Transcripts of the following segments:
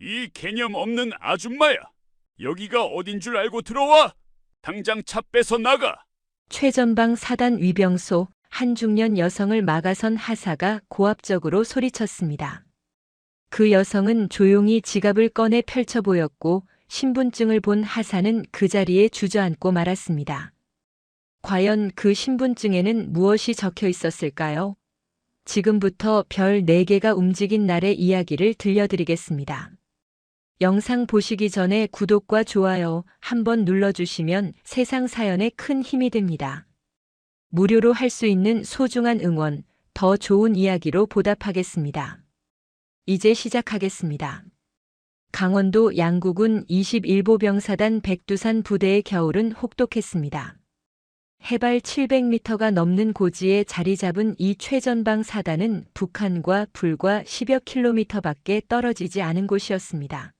이 개념 없는 아줌마야. 여기가 어딘 줄 알고 들어와? 당장 차 빼서 나가. 최전방 사단 위병소 한 중년 여성을 막아선 하사가 고압적으로 소리쳤습니다. 그 여성은 조용히 지갑을 꺼내 펼쳐 보였고 신분증을 본 하사는 그 자리에 주저앉고 말았습니다. 과연 그 신분증에는 무엇이 적혀 있었을까요? 지금부터 별 4개가 움직인 날의 이야기를 들려드리겠습니다. 영상 보시기 전에 구독과 좋아요 한번 눌러주시면 세상 사연에 큰 힘이 됩니다. 무료로 할 수 있는 소중한 응원, 더 좋은 이야기로 보답하겠습니다. 이제 시작하겠습니다. 강원도 양구군 21보병사단 백두산 부대의 겨울은 혹독했습니다. 해발 700m가 넘는 고지에 자리 잡은 이 최전방 사단은 북한과 불과 10여 킬로미터밖에 떨어지지 않은 곳이었습니다.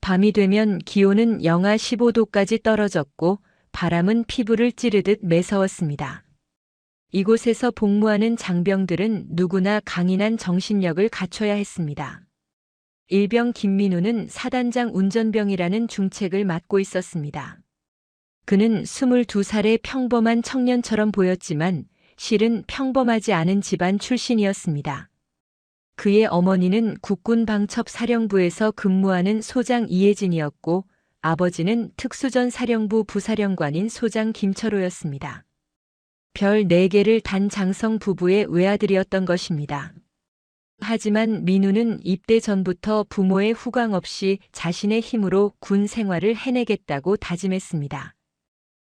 밤이 되면 기온은 영하 15도까지 떨어졌고 바람은 피부를 찌르듯 매서웠습니다. 이곳에서 복무하는 장병들은 누구나 강인한 정신력을 갖춰야 했습니다. 일병 김민우는 사단장 운전병이라는 중책을 맡고 있었습니다. 그는 22살의 평범한 청년처럼 보였지만 실은 평범하지 않은 집안 출신이었습니다. 그의 어머니는 국군 방첩사령부에서 근무하는 소장 이혜진이었고 아버지는 특수전 사령부 부사령관인 소장 김철호였습니다. 별 4개를 단 장성 부부의 외아들이었던 것입니다. 하지만 민우는 입대 전부터 부모의 후광 없이 자신의 힘으로 군 생활을 해내겠다고 다짐했습니다.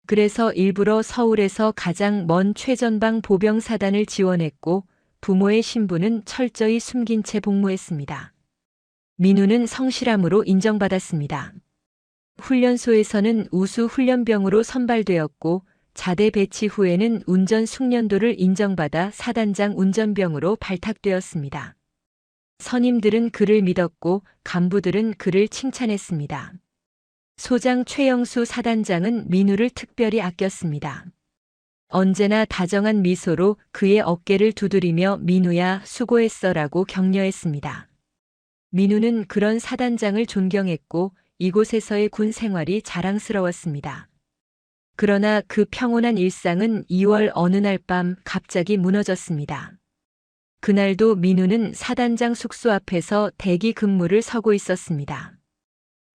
그래서 일부러 서울에서 가장 먼 최전방 보병사단을 지원했고 부모의 신분은 철저히 숨긴 채 복무했습니다. 민우는 성실함으로 인정받았습니다. 훈련소에서는 우수 훈련병으로 선발되었고 자대 배치 후에는 운전 숙련도를 인정받아 사단장 운전병으로 발탁되었습니다. 선임들은 그를 믿었고 간부들은 그를 칭찬했습니다. 소장 최영수 사단장은 민우를 특별히 아꼈습니다. 언제나 다정한 미소로 그의 어깨를 두드리며 민우야 수고했어라고 격려했습니다. 민우는 그런 사단장을 존경했고 이곳에서의 군 생활이 자랑스러웠습니다. 그러나 그 평온한 일상은 2월 어느 날 밤 갑자기 무너졌습니다. 그날도 민우는 사단장 숙소 앞에서 대기 근무를 서고 있었습니다.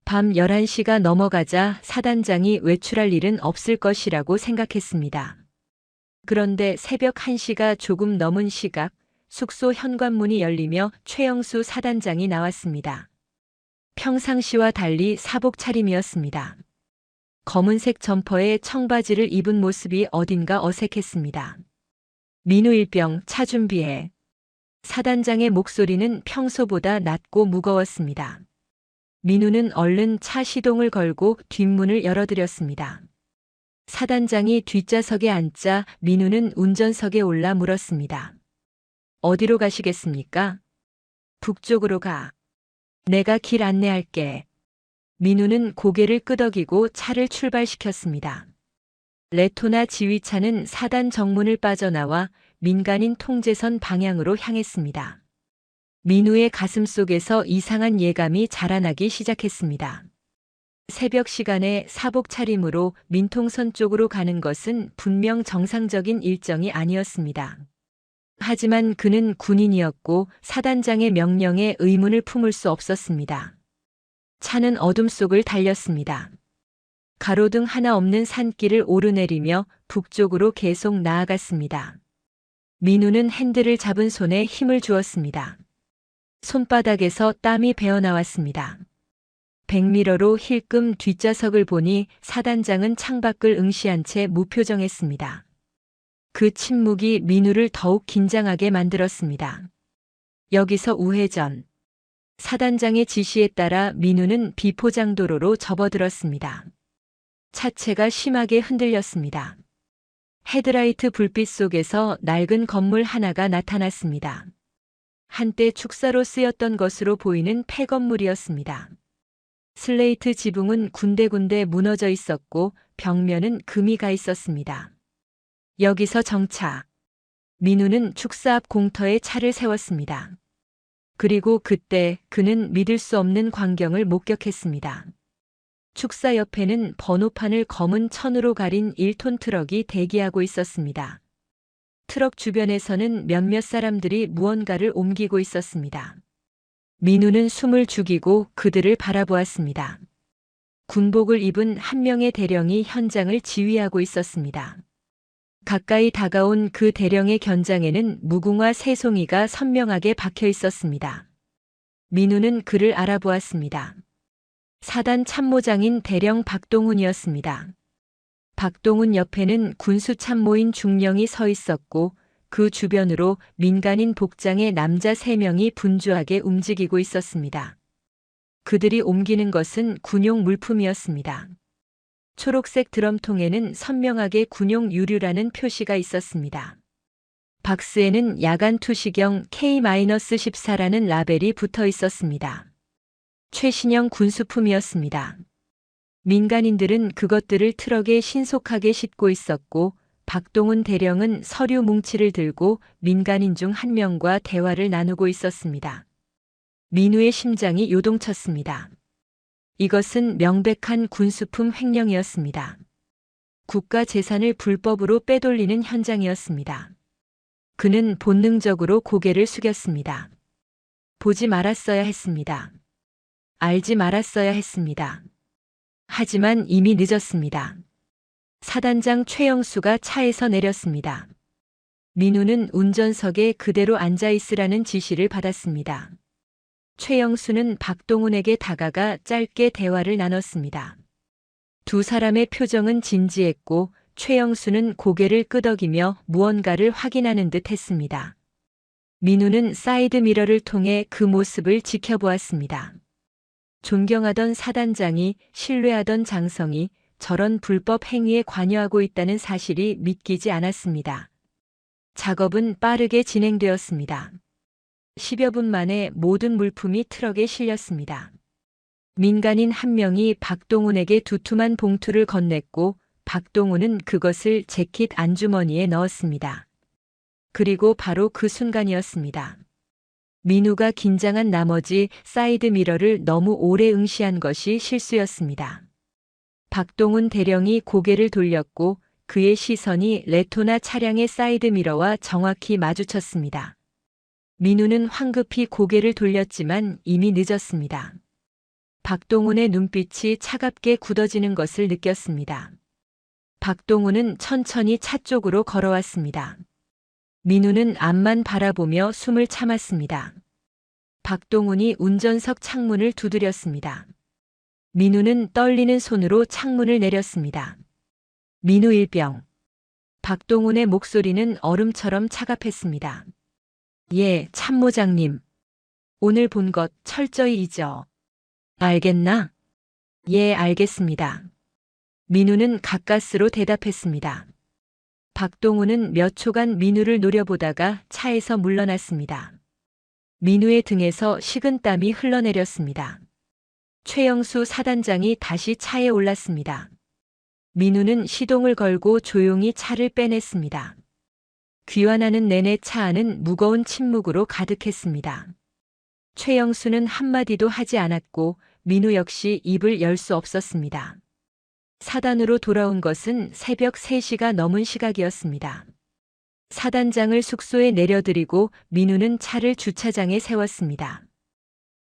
밤 11시가 넘어가자 사단장이 외출할 일은 없을 것이라고 생각했습니다. 그런데 새벽 1시가 조금 넘은 시각 숙소 현관문이 열리며 최영수 사단장이 나왔습니다. 평상시와 달리 사복 차림이었습니다. 검은색 점퍼에 청바지를 입은 모습이 어딘가 어색했습니다. 민우 일병 차 준비해. 사단장의 목소리는 평소보다 낮고 무거웠습니다. 민우는 얼른 차 시동을 걸고 뒷문을 열어드렸습니다. 사단장이 뒷좌석에 앉자 민우는 운전석에 올라 물었습니다. 어디로 가시겠습니까? 북쪽으로 가. 내가 길 안내할게. 민우는 고개를 끄덕이고 차를 출발시켰습니다. 레토나 지휘차는 사단 정문을 빠져나와 민간인 통제선 방향으로 향했습니다. 민우의 가슴 속에서 이상한 예감이 자라나기 시작했습니다. 새벽 시간에 사복 차림으로 민통선 쪽으로 가는 것은 분명 정상적인 일정이 아니었습니다. 하지만 그는 군인이었고 사단장의 명령에 의문을 품을 수 없었습니다. 차는 어둠 속을 달렸습니다. 가로등 하나 없는 산길을 오르내리며 북쪽으로 계속 나아갔습니다. 민우는 핸들을 잡은 손에 힘을 주었습니다. 손바닥에서 땀이 배어나왔습니다. 백미러로 힐끔 뒷좌석을 보니 사단장은 창밖을 응시한 채 무표정했습니다. 그 침묵이 민우를 더욱 긴장하게 만들었습니다. 여기서 우회전. 사단장의 지시에 따라 민우는 비포장도로로 접어들었습니다. 차체가 심하게 흔들렸습니다. 헤드라이트 불빛 속에서 낡은 건물 하나가 나타났습니다. 한때 축사로 쓰였던 것으로 보이는 폐건물이었습니다. 슬레이트 지붕은 군데군데 무너져 있었고 벽면은 금이 가 있었습니다. 여기서 정차. 민우는 축사 앞 공터에 차를 세웠습니다. 그리고 그때 그는 믿을 수 없는 광경을 목격했습니다. 축사 옆에는 번호판을 검은 천으로 가린 1톤 트럭이 대기하고 있었습니다. 트럭 주변에서는 몇몇 사람들이 무언가를 옮기고 있었습니다. 민우는 숨을 죽이고 그들을 바라보았습니다. 군복을 입은 한 명의 대령이 현장을 지휘하고 있었습니다. 가까이 다가온 그 대령의 견장에는 무궁화 세 송이가 선명하게 박혀 있었습니다. 민우는 그를 알아보았습니다. 사단 참모장인 대령 박동훈이었습니다. 박동훈 옆에는 군수 참모인 중령이 서 있었고 그 주변으로 민간인 복장의 남자 3명이 분주하게 움직이고 있었습니다. 그들이 옮기는 것은 군용 물품이었습니다. 초록색 드럼통에는 선명하게 군용 유류라는 표시가 있었습니다. 박스에는 야간 투시경 K-14라는 라벨이 붙어 있었습니다. 최신형 군수품이었습니다. 민간인들은 그것들을 트럭에 신속하게 싣고 있었고 박동훈 대령은 서류 뭉치를 들고 민간인 중 한 명과 대화를 나누고 있었습니다. 민우의 심장이 요동쳤습니다. 이것은 명백한 군수품 횡령이었습니다. 국가 재산을 불법으로 빼돌리는 현장이었습니다. 그는 본능적으로 고개를 숙였습니다. 보지 말았어야 했습니다. 알지 말았어야 했습니다. 하지만 이미 늦었습니다. 사단장 최영수가 차에서 내렸습니다. 민우는 운전석에 그대로 앉아 있으라는 지시를 받았습니다. 최영수는 박동훈에게 다가가 짧게 대화를 나눴습니다. 두 사람의 표정은 진지했고 최영수는 고개를 끄덕이며 무언가를 확인하는 듯 했습니다. 민우는 사이드 미러를 통해 그 모습을 지켜보았습니다. 존경하던 사단장이, 신뢰하던 장성이 저런 불법 행위에 관여하고 있다는 사실이 믿기지 않았습니다. 작업은 빠르게 진행되었습니다. 10여 분 만에 모든 물품이 트럭에 실렸습니다. 민간인 한 명이 박동훈에게 두툼한 봉투를 건넸고 박동훈은 그것을 재킷 안주머니에 넣었습니다. 그리고 바로 그 순간이었습니다. 민우가 긴장한 나머지 사이드 미러를 너무 오래 응시한 것이 실수였습니다. 박동훈 대령이 고개를 돌렸고 그의 시선이 레토나 차량의 사이드 미러와 정확히 마주쳤습니다. 민우는 황급히 고개를 돌렸지만 이미 늦었습니다. 박동훈의 눈빛이 차갑게 굳어지는 것을 느꼈습니다. 박동훈은 천천히 차 쪽으로 걸어왔습니다. 민우는 앞만 바라보며 숨을 참았습니다. 박동훈이 운전석 창문을 두드렸습니다. 민우는 떨리는 손으로 창문을 내렸습니다. 민우 일병. 박동훈의 목소리는 얼음처럼 차갑했습니다. 예, 참모장님. 오늘 본 것 철저히 잊어. 알겠나? 예, 알겠습니다. 민우는 가까스로 대답했습니다. 박동훈은 몇 초간 민우를 노려보다가 차에서 물러났습니다. 민우의 등에서 식은땀이 흘러내렸습니다. 최영수 사단장이 다시 차에 올랐습니다. 민우는 시동을 걸고 조용히 차를 빼냈습니다. 귀환하는 내내 차 안은 무거운 침묵으로 가득했습니다. 최영수는 한마디도 하지 않았고 민우 역시 입을 열 수 없었습니다. 사단으로 돌아온 것은 새벽 3시가 넘은 시각이었습니다. 사단장을 숙소에 내려드리고 민우는 차를 주차장에 세웠습니다.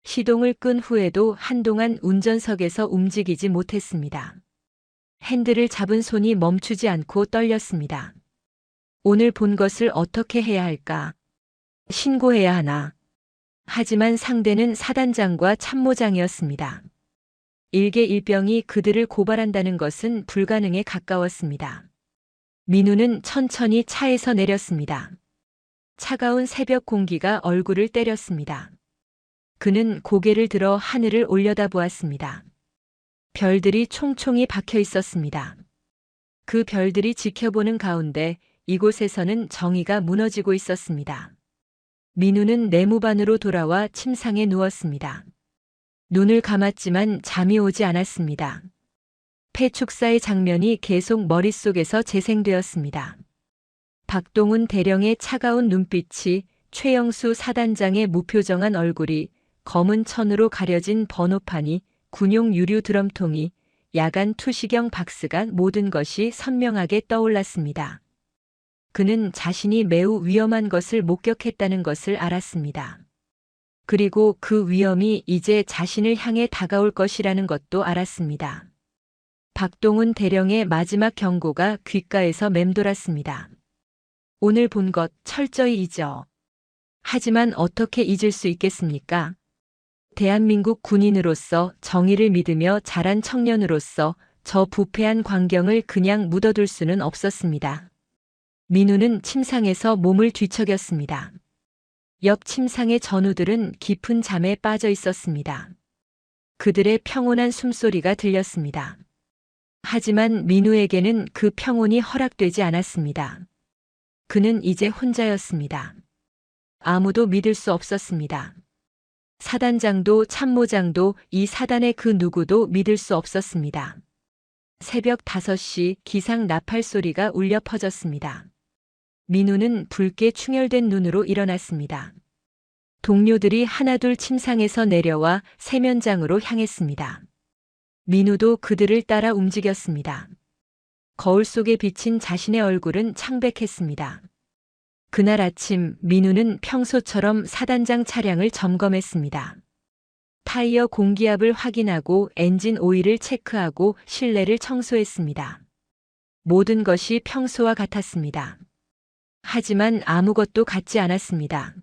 시동을 끈 후에도 한동안 운전석에서 움직이지 못했습니다. 핸들을 잡은 손이 멈추지 않고 떨렸습니다. 오늘 본 것을 어떻게 해야 할까? 신고해야 하나? 하지만 상대는 사단장과 참모장이었습니다. 일개 일병이 그들을 고발한다는 것은 불가능에 가까웠습니다. 민우는 천천히 차에서 내렸습니다. 차가운 새벽 공기가 얼굴을 때렸습니다. 그는 고개를 들어 하늘을 올려다보았습니다. 별들이 총총히 박혀 있었습니다. 그 별들이 지켜보는 가운데 이곳에서는 정의가 무너지고 있었습니다. 민우는 내무반으로 돌아와 침상에 누웠습니다. 눈을 감았지만 잠이 오지 않았습니다. 폐축사의 장면이 계속 머릿속에서 재생되었습니다. 박동훈 대령의 차가운 눈빛이 최영수 사단장의 무표정한 얼굴이, 검은 천으로 가려진 번호판이, 군용 유류 드럼통이, 야간 투시경 박스가 모든 것이 선명하게 떠올랐습니다. 그는 자신이 매우 위험한 것을 목격했다는 것을 알았습니다. 그리고 그 위험이 이제 자신을 향해 다가올 것이라는 것도 알았습니다. 박동훈 대령의 마지막 경고가 귓가에서 맴돌았습니다. 오늘 본 것 철저히 잊어. 하지만 어떻게 잊을 수 있겠습니까? 대한민국 군인으로서, 정의를 믿으며 자란 청년으로서 저 부패한 광경을 그냥 묻어둘 수는 없었습니다. 민우는 침상에서 몸을 뒤척였습니다. 옆 침상의 전우들은 깊은 잠에 빠져 있었습니다. 그들의 평온한 숨소리가 들렸습니다. 하지만 민우에게는 그 평온이 허락되지 않았습니다. 그는 이제 혼자였습니다. 아무도 믿을 수 없었습니다. 사단장도 참모장도 이 사단의 그 누구도 믿을 수 없었습니다. 새벽 5시 기상 나팔 소리가 울려 퍼졌습니다. 민우는 붉게 충혈된 눈으로 일어났습니다. 동료들이 하나둘 침상에서 내려와 세면장으로 향했습니다. 민우도 그들을 따라 움직였습니다. 거울 속에 비친 자신의 얼굴은 창백했습니다. 그날 아침 민우는 평소처럼 사단장 차량을 점검했습니다. 타이어 공기압을 확인하고 엔진 오일을 체크하고 실내를 청소했습니다. 모든 것이 평소와 같았습니다. 하지만 아무것도 같지 않았습니다.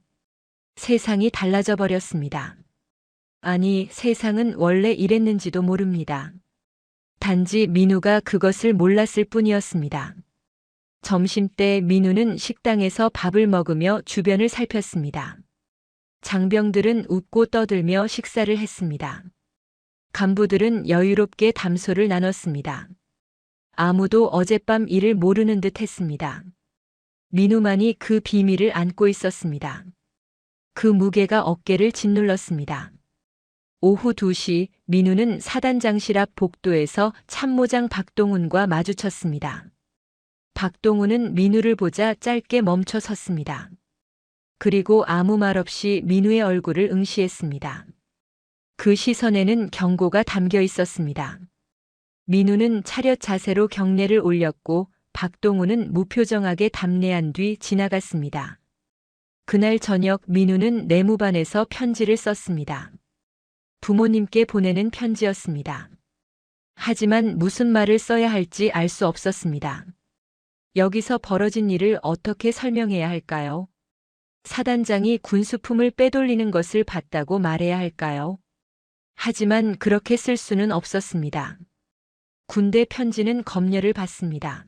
세상이 달라져 버렸습니다. 아니, 세상은 원래 이랬는지도 모릅니다. 단지 민우가 그것을 몰랐을 뿐이었습니다. 점심때 민우는 식당에서 밥을 먹으며 주변을 살폈습니다. 장병들은 웃고 떠들며 식사를 했습니다. 간부들은 여유롭게 담소를 나눴습니다. 아무도 어젯밤 일을 모르는 듯 했습니다. 민우만이 그 비밀을 안고 있었습니다. 그 무게가 어깨를 짓눌렀습니다. 오후 2시 민우는 사단장실 앞 복도에서 참모장 박동훈과 마주쳤습니다. 박동훈은 민우를 보자 짧게 멈춰 섰습니다. 그리고 아무 말 없이 민우의 얼굴을 응시했습니다. 그 시선에는 경고가 담겨 있었습니다. 민우는 차렷 자세로 경례를 올렸고 박동훈은 무표정하게 답례한 뒤 지나갔습니다. 그날 저녁 민우는 내무반에서 편지를 썼습니다. 부모님께 보내는 편지였습니다. 하지만 무슨 말을 써야 할지 알 수 없었습니다. 여기서 벌어진 일을 어떻게 설명해야 할까요? 사단장이 군수품을 빼돌리는 것을 봤다고 말해야 할까요? 하지만 그렇게 쓸 수는 없었습니다. 군대 편지는 검열을 받습니다.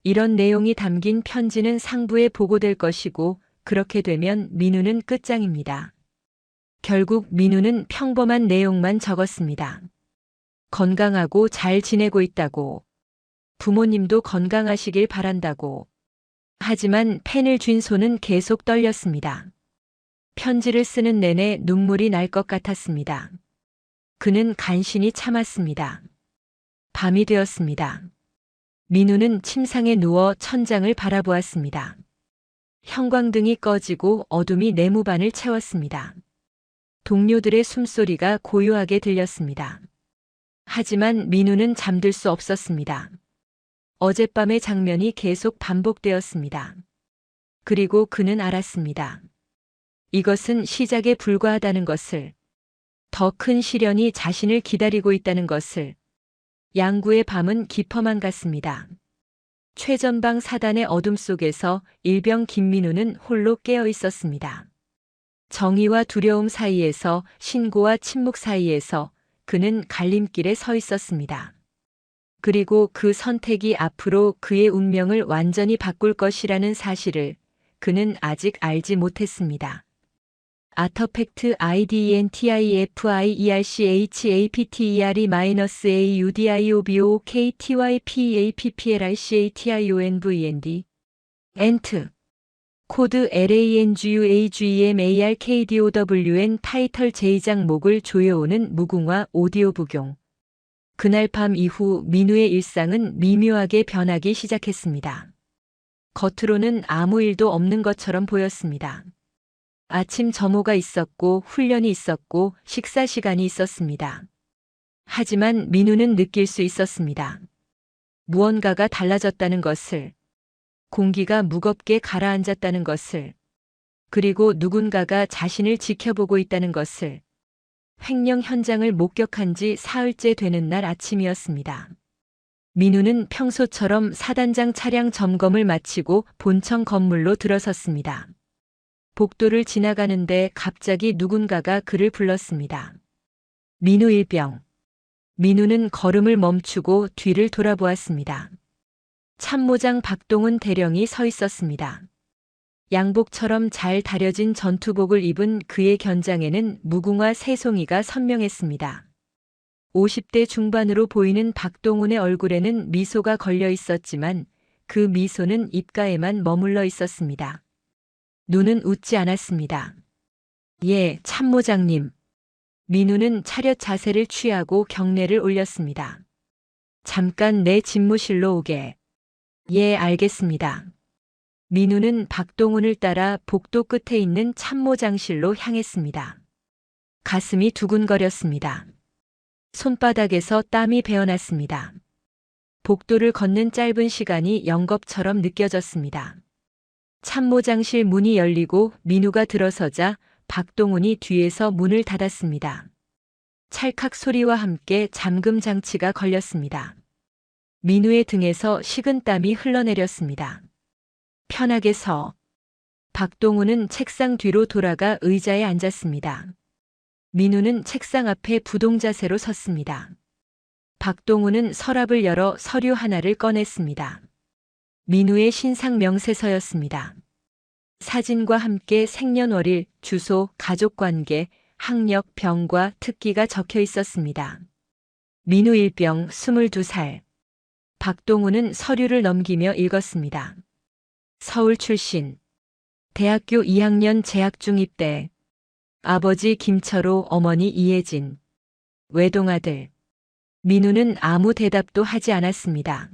이런 내용이 담긴 편지는 상부에 보고될 것이고 그렇게 되면 민우는 끝장입니다. 결국 민우는 평범한 내용만 적었습니다. 건강하고 잘 지내고 있다고. 부모님도 건강하시길 바란다고. 하지만 펜을 쥔 손은 계속 떨렸습니다. 편지를 쓰는 내내 눈물이 날 것 같았습니다. 그는 간신히 참았습니다. 밤이 되었습니다. 민우는 침상에 누워 천장을 바라보았습니다. 형광등이 꺼지고 어둠이 내무반을 채웠습니다. 동료들의 숨소리가 고요하게 들렸습니다. 하지만 민우는 잠들 수 없었습니다. 어젯밤의 장면이 계속 반복되었습니다. 그리고 그는 알았습니다. 이것은 시작에 불과하다는 것을, 더 큰 시련이 자신을 기다리고 있다는 것을. 양구의 밤은 깊어만 갔습니다. 최전방 사단의 어둠 속에서 일병 김민우는 홀로 깨어 있었습니다. 정의와 두려움 사이에서, 신고와 침묵 사이에서 그는 갈림길에 서 있었습니다. 그리고 그 선택이 앞으로 그의 운명을 완전히 바꿀 것이라는 사실을 그는 아직 알지 못했습니다. 아터팩트 IDNTIFI-AUDIOBOKTYPAPPLICATIONVND 엔트 코드 LANGUAGMARKDOWN 타이틀 제2장 목을 조여오는 무궁화 오디오 부경. 그날 밤 이후 민우의 일상은 미묘하게 변하기 시작했습니다. 겉으로는 아무 일도 없는 것처럼 보였습니다. 아침 점호가 있었고 훈련이 있었고 식사 시간이 있었습니다. 하지만 민우는 느낄 수 있었습니다. 무언가가 달라졌다는 것을, 공기가 무겁게 가라앉았다는 것을, 그리고 누군가가 자신을 지켜보고 있다는 것을. 횡령 현장을 목격한 지 사흘째 되는 날 아침이었습니다. 민우는 평소처럼 사단장 차량 점검을 마치고 본청 건물로 들어섰습니다. 복도를 지나가는데 갑자기 누군가가 그를 불렀습니다. 민우 일병. 민우는 걸음을 멈추고 뒤를 돌아보았습니다. 참모장 박동훈 대령이 서 있었습니다. 양복처럼 잘 다려진 전투복을 입은 그의 견장에는 무궁화 세 송이가 선명했습니다. 50대 중반으로 보이는 박동훈의 얼굴에는 미소가 걸려 있었지만 그 미소는 입가에만 머물러 있었습니다. 눈은 웃지 않았습니다. 예, 참모장님. 민우는 차렷 자세를 취하고 경례를 올렸습니다. 잠깐 내 집무실로 오게. 예, 알겠습니다. 민우는 박동훈을 따라 복도 끝에 있는 참모장실로 향했습니다. 가슴이 두근거렸습니다. 손바닥에서 땀이 배어났습니다. 복도를 걷는 짧은 시간이 영겁처럼 느껴졌습니다. 참모장실 문이 열리고 민우가 들어서자 박동훈이 뒤에서 문을 닫았습니다. 찰칵 소리와 함께 잠금 장치가 걸렸습니다. 민우의 등에서 식은땀이 흘러내렸습니다. 편하게 서. 박동훈은 책상 뒤로 돌아가 의자에 앉았습니다. 민우는 책상 앞에 부동자세로 섰습니다. 박동훈은 서랍을 열어 서류 하나를 꺼냈습니다. 민우의 신상 명세서였습니다. 사진과 함께 생년월일, 주소, 가족관계, 학력, 병과 특기가 적혀 있었습니다. 민우 일병 22살. 박동훈은 서류를 넘기며 읽었습니다. 서울 출신. 대학교 2학년 재학 중 입대. 아버지 김철호, 어머니 이혜진. 외동아들. 민우는 아무 대답도 하지 않았습니다.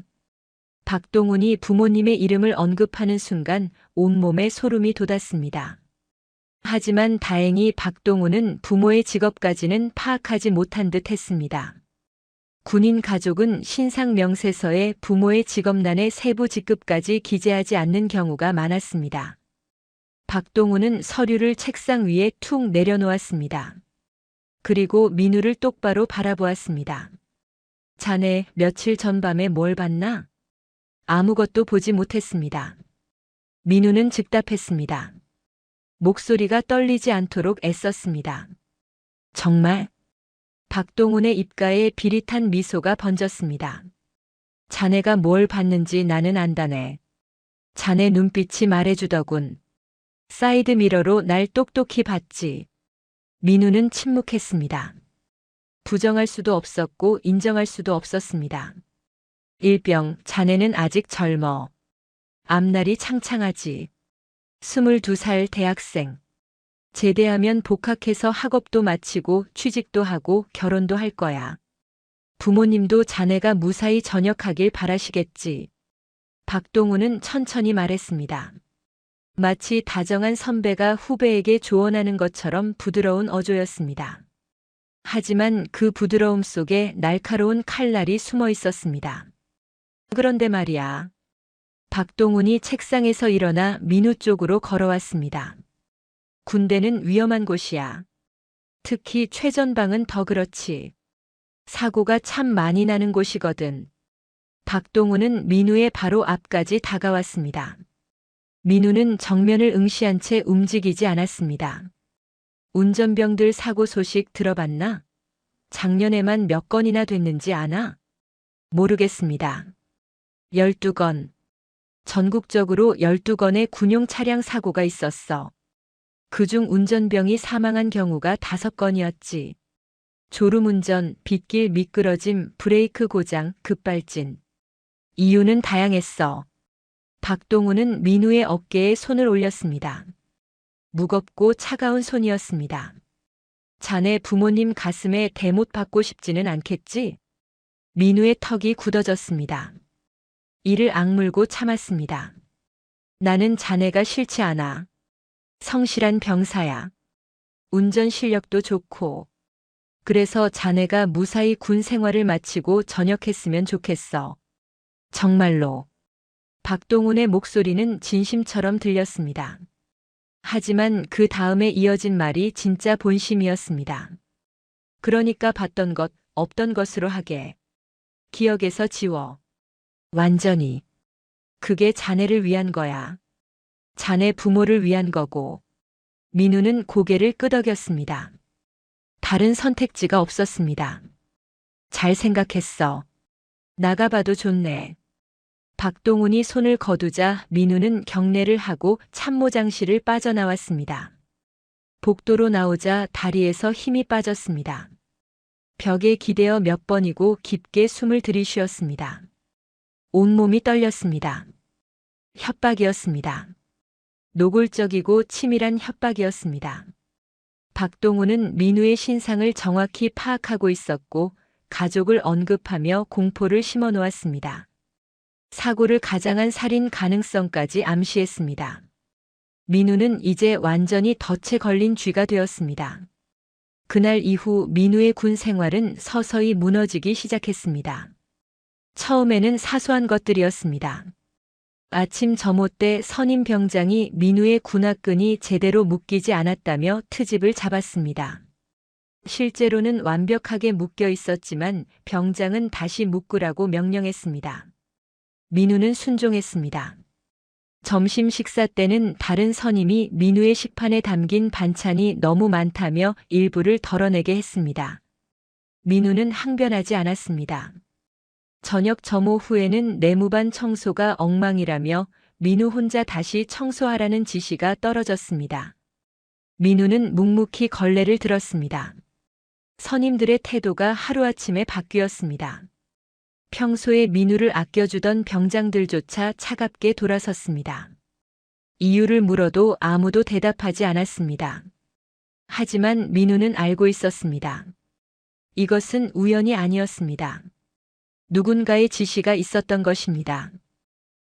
박동훈이 부모님의 이름을 언급하는 순간 온몸에 소름이 돋았습니다. 하지만 다행히 박동훈은 부모의 직업까지는 파악하지 못한 듯 했습니다. 군인 가족은 신상 명세서에 부모의 직업란의 세부 직급까지 기재하지 않는 경우가 많았습니다. 박동훈은 서류를 책상 위에 툭 내려놓았습니다. 그리고 민우를 똑바로 바라보았습니다. 자네 며칠 전 밤에 뭘 봤나? 아무것도 보지 못했습니다. 민우는 즉답했습니다. 목소리가 떨리지 않도록 애썼습니다. 정말? 박동훈의 입가에 비릿한 미소가 번졌습니다. 자네가 뭘 봤는지 나는 안다네. 자네 눈빛이 말해주더군. 사이드미러로 날 똑똑히 봤지. 민우는 침묵했습니다. 부정할 수도 없었고 인정할 수도 없었습니다. 일병, 자네는 아직 젊어. 앞날이 창창하지. 22살 대학생. 제대하면 복학해서 학업도 마치고 취직도 하고 결혼도 할 거야. 부모님도 자네가 무사히 전역하길 바라시겠지. 박동훈은 천천히 말했습니다. 마치 다정한 선배가 후배에게 조언하는 것처럼 부드러운 어조였습니다. 하지만 그 부드러움 속에 날카로운 칼날이 숨어 있었습니다. 그런데 말이야. 박동훈이 책상에서 일어나 민우 쪽으로 걸어왔습니다. 군대는 위험한 곳이야. 특히 최전방은 더 그렇지. 사고가 참 많이 나는 곳이거든. 박동훈은 민우의 바로 앞까지 다가왔습니다. 민우는 정면을 응시한 채 움직이지 않았습니다. 운전병들 사고 소식 들어봤나? 작년에만 몇 건이나 됐는지 아나? 모르겠습니다. 12건. 전국적으로 12건의 군용 차량 사고가 있었어. 그중 운전병이 사망한 경우가 5건이었지. 졸음운전, 빗길 미끄러짐, 브레이크 고장, 급발진. 이유는 다양했어. 박동훈은 민우의 어깨에 손을 올렸습니다. 무겁고 차가운 손이었습니다. 자네 부모님 가슴에 대못 박고 싶지는 않겠지? 민우의 턱이 굳어졌습니다. 이를 악물고 참았습니다. 나는 자네가 싫지 않아. 성실한 병사야. 운전 실력도 좋고. 그래서 자네가 무사히 군 생활을 마치고 전역했으면 좋겠어. 정말로. 박동훈의 목소리는 진심처럼 들렸습니다. 하지만 그 다음에 이어진 말이 진짜 본심이었습니다. 그러니까 봤던 것, 없던 것으로 하게. 기억에서 지워. 완전히. 그게 자네를 위한 거야. 자네 부모를 위한 거고. 민우는 고개를 끄덕였습니다. 다른 선택지가 없었습니다. 잘 생각했어. 나가봐도 좋네. 박동훈이 손을 거두자 민우는 경례를 하고 참모장실을 빠져나왔습니다. 복도로 나오자 다리에서 힘이 빠졌습니다. 벽에 기대어 몇 번이고 깊게 숨을 들이쉬었습니다. 온몸이 떨렸습니다. 협박이었습니다. 노골적이고 치밀한 협박이었습니다. 박동훈은 민우의 신상을 정확히 파악하고 있었고 가족을 언급하며 공포를 심어 놓았습니다. 사고를 가장한 살인 가능성까지 암시했습니다. 민우는 이제 완전히 덫에 걸린 쥐가 되었습니다. 그날 이후 민우의 군 생활은 서서히 무너지기 시작했습니다. 처음에는 사소한 것들이었습니다. 아침 점호 때 선임 병장이 민우의 군화끈이 제대로 묶이지 않았다며 트집을 잡았습니다. 실제로는 완벽하게 묶여 있었지만 병장은 다시 묶으라고 명령했습니다. 민우는 순종했습니다. 점심 식사 때는 다른 선임이 민우의 식판에 담긴 반찬이 너무 많다며 일부를 덜어내게 했습니다. 민우는 항변하지 않았습니다. 저녁 점호 후에는 내무반 청소가 엉망이라며 민우 혼자 다시 청소하라는 지시가 떨어졌습니다. 민우는 묵묵히 걸레를 들었습니다. 선임들의 태도가 하루아침에 바뀌었습니다. 평소에 민우를 아껴주던 병장들조차 차갑게 돌아섰습니다. 이유를 물어도 아무도 대답하지 않았습니다. 하지만 민우는 알고 있었습니다. 이것은 우연이 아니었습니다. 누군가의 지시가 있었던 것입니다.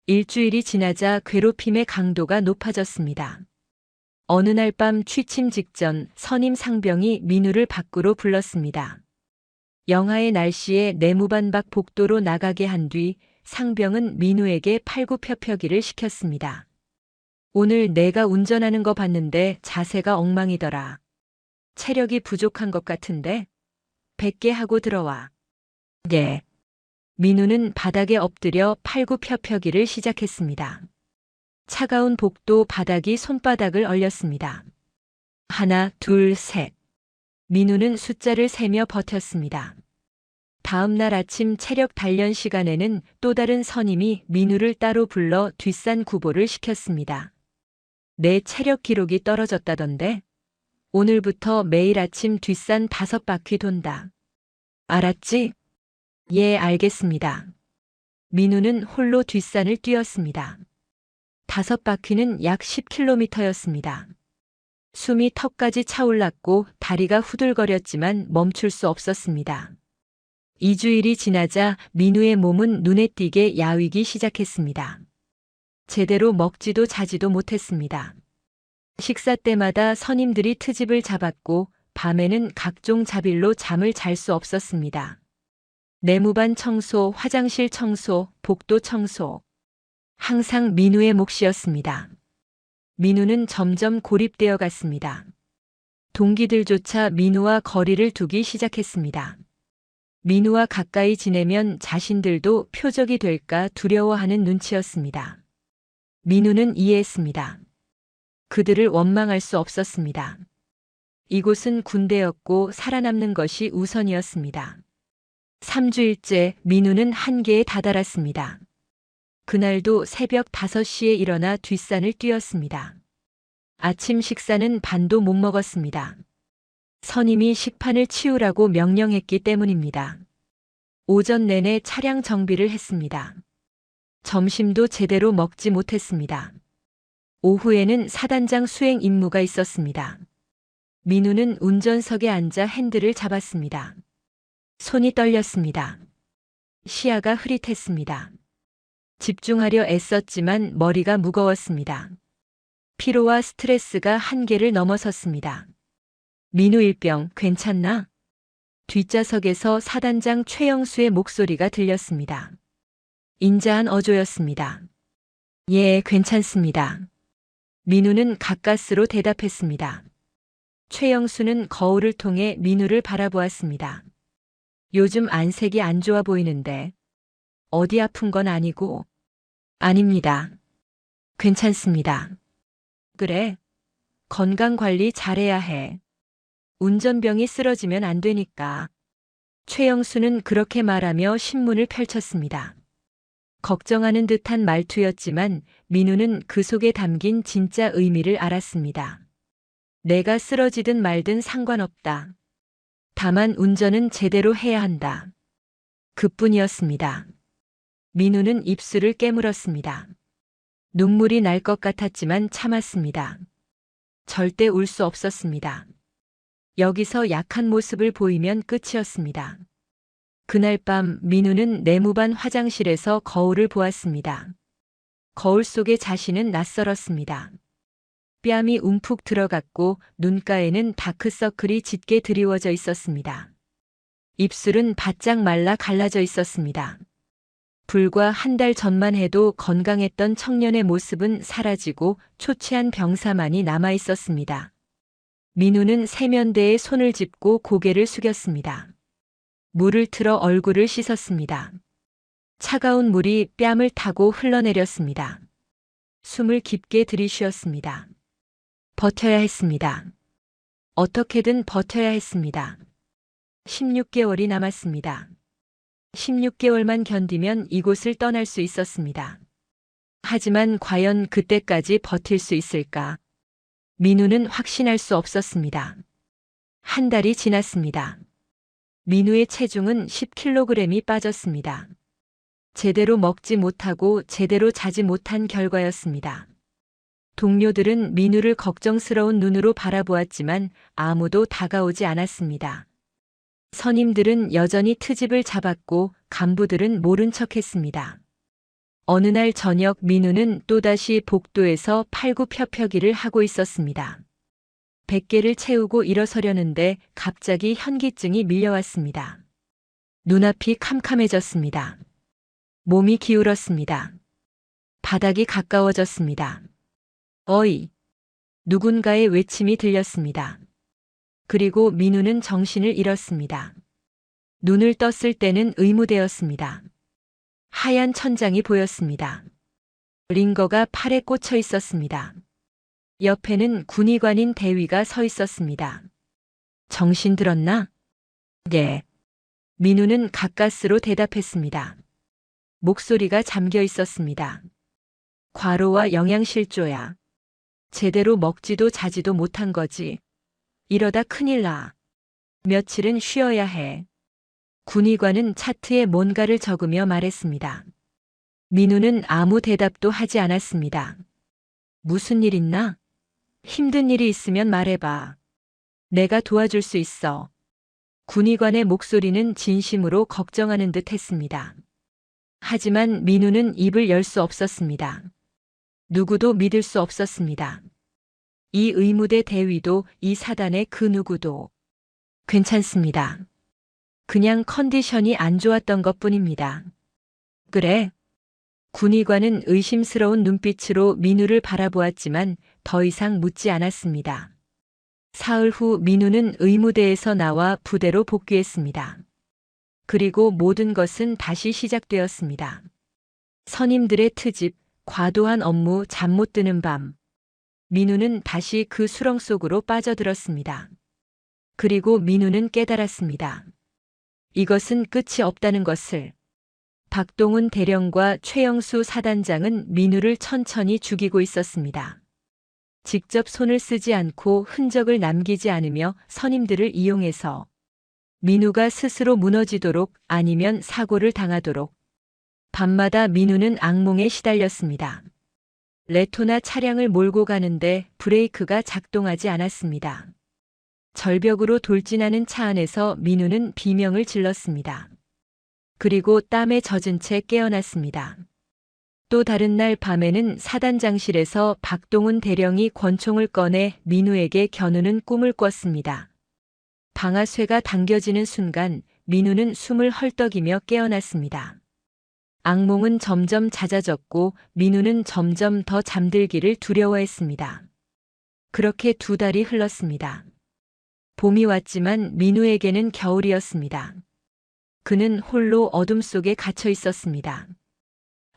일주일이 지나자 괴롭힘의 강도가 높아졌습니다. 어느 날 밤 취침 직전 선임 상병이 민우를 밖으로 불렀습니다. 영하의 날씨에 내무반 밖 복도로 나가게 한 뒤 상병은 민우에게 팔굽혀펴기를 시켰습니다. 오늘 내가 운전하는 거 봤는데 자세가 엉망이더라. 체력이 부족한 것 같은데? 100개 하고 들어와. 예. 민우는 바닥에 엎드려 팔굽혀펴기를 시작했습니다. 차가운 복도 바닥이 손바닥을 얼렸습니다. 하나, 둘, 셋. 민우는 숫자를 세며 버텼습니다. 다음 날 아침 체력 단련 시간에는 또 다른 선임이 민우를 따로 불러 뒷산 구보를 시켰습니다. 내 체력 기록이 떨어졌다던데? 오늘부터 매일 아침 뒷산 5바퀴 돈다. 알았지? 예, 알겠습니다. 민우는 홀로 뒷산을 뛰었습니다. 5바퀴는 약 10km였습니다. 숨이 턱까지 차올랐고 다리가 후들거렸지만 멈출 수 없었습니다. 2주일이 지나자 민우의 몸은 눈에 띄게 야위기 시작했습니다. 제대로 먹지도 자지도 못했습니다. 식사 때마다 선임들이 트집을 잡았고 밤에는 각종 자빌로 잠을 잘 수 없었습니다. 내무반 청소, 화장실 청소, 복도 청소. 항상 민우의 몫이었습니다. 민우는 점점 고립되어 갔습니다. 동기들조차 민우와 거리를 두기 시작했습니다. 민우와 가까이 지내면 자신들도 표적이 될까 두려워하는 눈치였습니다. 민우는 이해했습니다. 그들을 원망할 수 없었습니다. 이곳은 군대였고 살아남는 것이 우선이었습니다. 3주일째 민우는 한계에 다다랐습니다. 그날도 새벽 5시에 일어나 뒷산을 뛰었습니다. 아침 식사는 반도 못 먹었습니다. 선임이 식판을 치우라고 명령했기 때문입니다. 오전 내내 차량 정비를 했습니다. 점심도 제대로 먹지 못했습니다. 오후에는 사단장 수행 임무가 있었습니다. 민우는 운전석에 앉아 핸들을 잡았습니다. 손이 떨렸습니다. 시야가 흐릿했습니다. 집중하려 애썼지만 머리가 무거웠습니다. 피로와 스트레스가 한계를 넘어섰습니다. 민우 일병 괜찮나? 뒷좌석에서 사단장 최영수의 목소리가 들렸습니다. 인자한 어조였습니다. 예, 괜찮습니다. 민우는 가까스로 대답했습니다. 최영수는 거울을 통해 민우를 바라보았습니다. 요즘 안색이 안 좋아 보이는데 어디 아픈 건 아니고? 아닙니다. 괜찮습니다. 그래. 건강 관리 잘해야 해. 운전병이 쓰러지면 안 되니까. 최영수는 그렇게 말하며 신문을 펼쳤습니다. 걱정하는 듯한 말투였지만 민우는 그 속에 담긴 진짜 의미를 알았습니다. 내가 쓰러지든 말든 상관없다. 다만 운전은 제대로 해야 한다. 그뿐이었습니다. 민우는 입술을 깨물었습니다. 눈물이 날 것 같았지만 참았습니다. 절대 울 수 없었습니다. 여기서 약한 모습을 보이면 끝이었습니다. 그날 밤 민우는 내무반 화장실에서 거울을 보았습니다. 거울 속에 자신은 낯설었습니다. 뺨이 움푹 들어갔고 눈가에는 다크서클이 짙게 드리워져 있었습니다. 입술은 바짝 말라 갈라져 있었습니다. 불과 한 달 전만 해도 건강했던 청년의 모습은 사라지고 초췌한 병사만이 남아 있었습니다. 민우는 세면대에 손을 짚고 고개를 숙였습니다. 물을 틀어 얼굴을 씻었습니다. 차가운 물이 뺨을 타고 흘러내렸습니다. 숨을 깊게 들이쉬었습니다. 버텨야 했습니다. 어떻게든 버텨야 했습니다. 16개월이 남았습니다. 16개월만 견디면 이곳을 떠날 수 있었습니다. 하지만 과연 그때까지 버틸 수 있을까? 민우는 확신할 수 없었습니다. 한 달이 지났습니다. 민우의 체중은 10kg이 빠졌습니다. 제대로 먹지 못하고 제대로 자지 못한 결과였습니다. 동료들은 민우를 걱정스러운 눈으로 바라보았지만 아무도 다가오지 않았습니다. 선임들은 여전히 트집을 잡았고 간부들은 모른 척했습니다. 어느 날 저녁 민우는 또다시 복도에서 팔굽혀펴기를 하고 있었습니다. 100개를 채우고 일어서려는데 갑자기 현기증이 밀려왔습니다. 눈앞이 캄캄해졌습니다. 몸이 기울었습니다. 바닥이 가까워졌습니다. 어이! 누군가의 외침이 들렸습니다. 그리고 민우는 정신을 잃었습니다. 눈을 떴을 때는 의무대였습니다. 하얀 천장이 보였습니다. 링거가 팔에 꽂혀 있었습니다. 옆에는 군의관인 대위가 서 있었습니다. 정신 들었나? 네. 민우는 가까스로 대답했습니다. 목소리가 잠겨 있었습니다. 과로와 영양실조야. 제대로 먹지도 자지도 못한 거지. 이러다 큰일 나. 며칠은 쉬어야 해. 군의관은 차트에 뭔가를 적으며 말했습니다. 민우는 아무 대답도 하지 않았습니다. 무슨 일 있나? 힘든 일이 있으면 말해봐. 내가 도와줄 수 있어. 군의관의 목소리는 진심으로 걱정하는 듯 했습니다. 하지만 민우는 입을 열 수 없었습니다. 누구도 믿을 수 없었습니다. 이 의무대 대위도 이 사단의 그 누구도. 괜찮습니다. 그냥 컨디션이 안 좋았던 것뿐입니다. 그래. 군의관은 의심스러운 눈빛으로 민우를 바라보았지만 더 이상 묻지 않았습니다. 사흘 후 민우는 의무대에서 나와 부대로 복귀했습니다. 그리고 모든 것은 다시 시작되었습니다. 선임들의 트집, 과도한 업무, 잠 못 드는 밤. 민우는 다시 그 수렁 속으로 빠져들었습니다. 그리고 민우는 깨달았습니다. 이것은 끝이 없다는 것을. 박동훈 대령과 최영수 사단장은 민우를 천천히 죽이고 있었습니다. 직접 손을 쓰지 않고 흔적을 남기지 않으며 선임들을 이용해서 민우가 스스로 무너지도록 아니면 사고를 당하도록. 밤마다 민우는 악몽에 시달렸습니다. 레토나 차량을 몰고 가는데 브레이크가 작동하지 않았습니다. 절벽으로 돌진하는 차 안에서 민우는 비명을 질렀습니다. 그리고 땀에 젖은 채 깨어났습니다. 또 다른 날 밤에는 사단장실에서 박동훈 대령이 권총을 꺼내 민우에게 겨누는 꿈을 꿨습니다. 방아쇠가 당겨지는 순간 민우는 숨을 헐떡이며 깨어났습니다. 악몽은 점점 잦아졌고 민우는 점점 더 잠들기를 두려워했습니다. 그렇게 2달이 흘렀습니다. 봄이 왔지만 민우에게는 겨울이었습니다. 그는 홀로 어둠 속에 갇혀 있었습니다.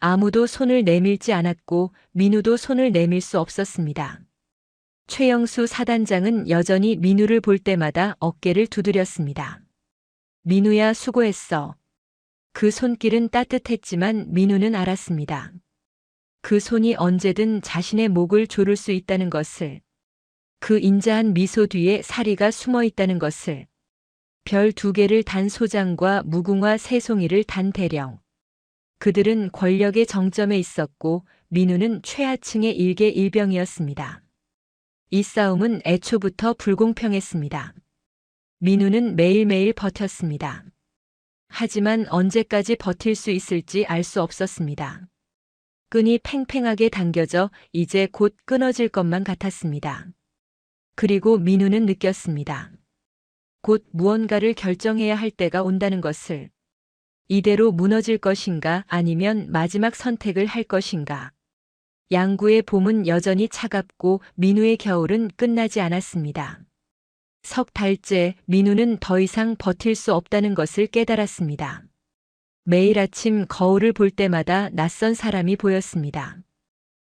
아무도 손을 내밀지 않았고 민우도 손을 내밀 수 없었습니다. 최영수 사단장은 여전히 민우를 볼 때마다 어깨를 두드렸습니다. 민우야, 수고했어. 그 손길은 따뜻했지만 민우는 알았습니다. 그 손이 언제든 자신의 목을 조를 수 있다는 것을, 그 인자한 미소 뒤에 사리가 숨어 있다는 것을, 별 2개를 단 소장과 무궁화 3송이를 단 대령. 그들은 권력의 정점에 있었고 민우는 최하층의 일개일병이었습니다. 이 싸움은 애초부터 불공평했습니다. 민우는 매일매일 버텼습니다. 하지만 언제까지 버틸 수 있을지 알 수 없었습니다. 끈이 팽팽하게 당겨져 이제 곧 끊어질 것만 같았습니다. 그리고 민우는 느꼈습니다. 곧 무언가를 결정해야 할 때가 온다는 것을. 이대로 무너질 것인가 아니면 마지막 선택을 할 것인가. 양구의 봄은 여전히 차갑고 민우의 겨울은 끝나지 않았습니다. 3달째 민우는 더 이상 버틸 수 없다는 것을 깨달았습니다. 매일 아침 거울을 볼 때마다 낯선 사람이 보였습니다.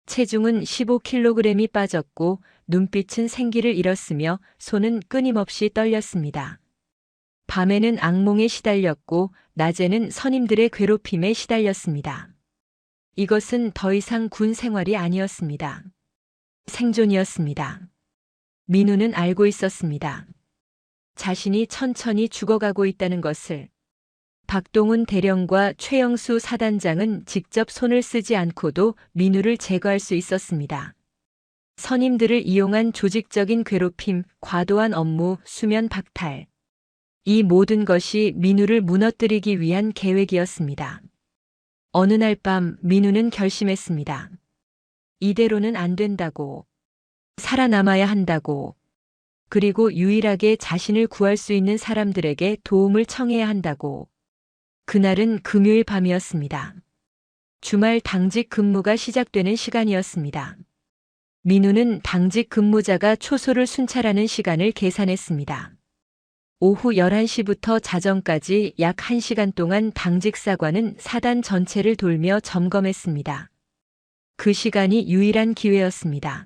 체중은 15kg이 빠졌고 눈빛은 생기를 잃었으며 손은 끊임없이 떨렸습니다. 밤에는 악몽에 시달렸고 낮에는 선임들의 괴롭힘에 시달렸습니다. 이것은 더 이상 군 생활이 아니었습니다. 생존이었습니다. 민우는 알고 있었습니다. 자신이 천천히 죽어가고 있다는 것을. 박동훈 대령과 최영수 사단장은 직접 손을 쓰지 않고도 민우를 제거할 수 있었습니다. 선임들을 이용한 조직적인 괴롭힘, 과도한 업무, 수면 박탈. 이 모든 것이 민우를 무너뜨리기 위한 계획이었습니다. 어느 날 밤 민우는 결심했습니다. 이대로는 안 된다고. 살아남아야 한다고. 그리고 유일하게 자신을 구할 수 있는 사람들에게 도움을 청해야 한다고. 그날은 금요일 밤이었습니다. 주말 당직 근무가 시작되는 시간이었습니다. 민우는 당직 근무자가 초소를 순찰하는 시간을 계산했습니다. 오후 11시부터 자정까지 약 1시간 동안 당직사관은 사단 전체를 돌며 점검했습니다. 그 시간이 유일한 기회였습니다.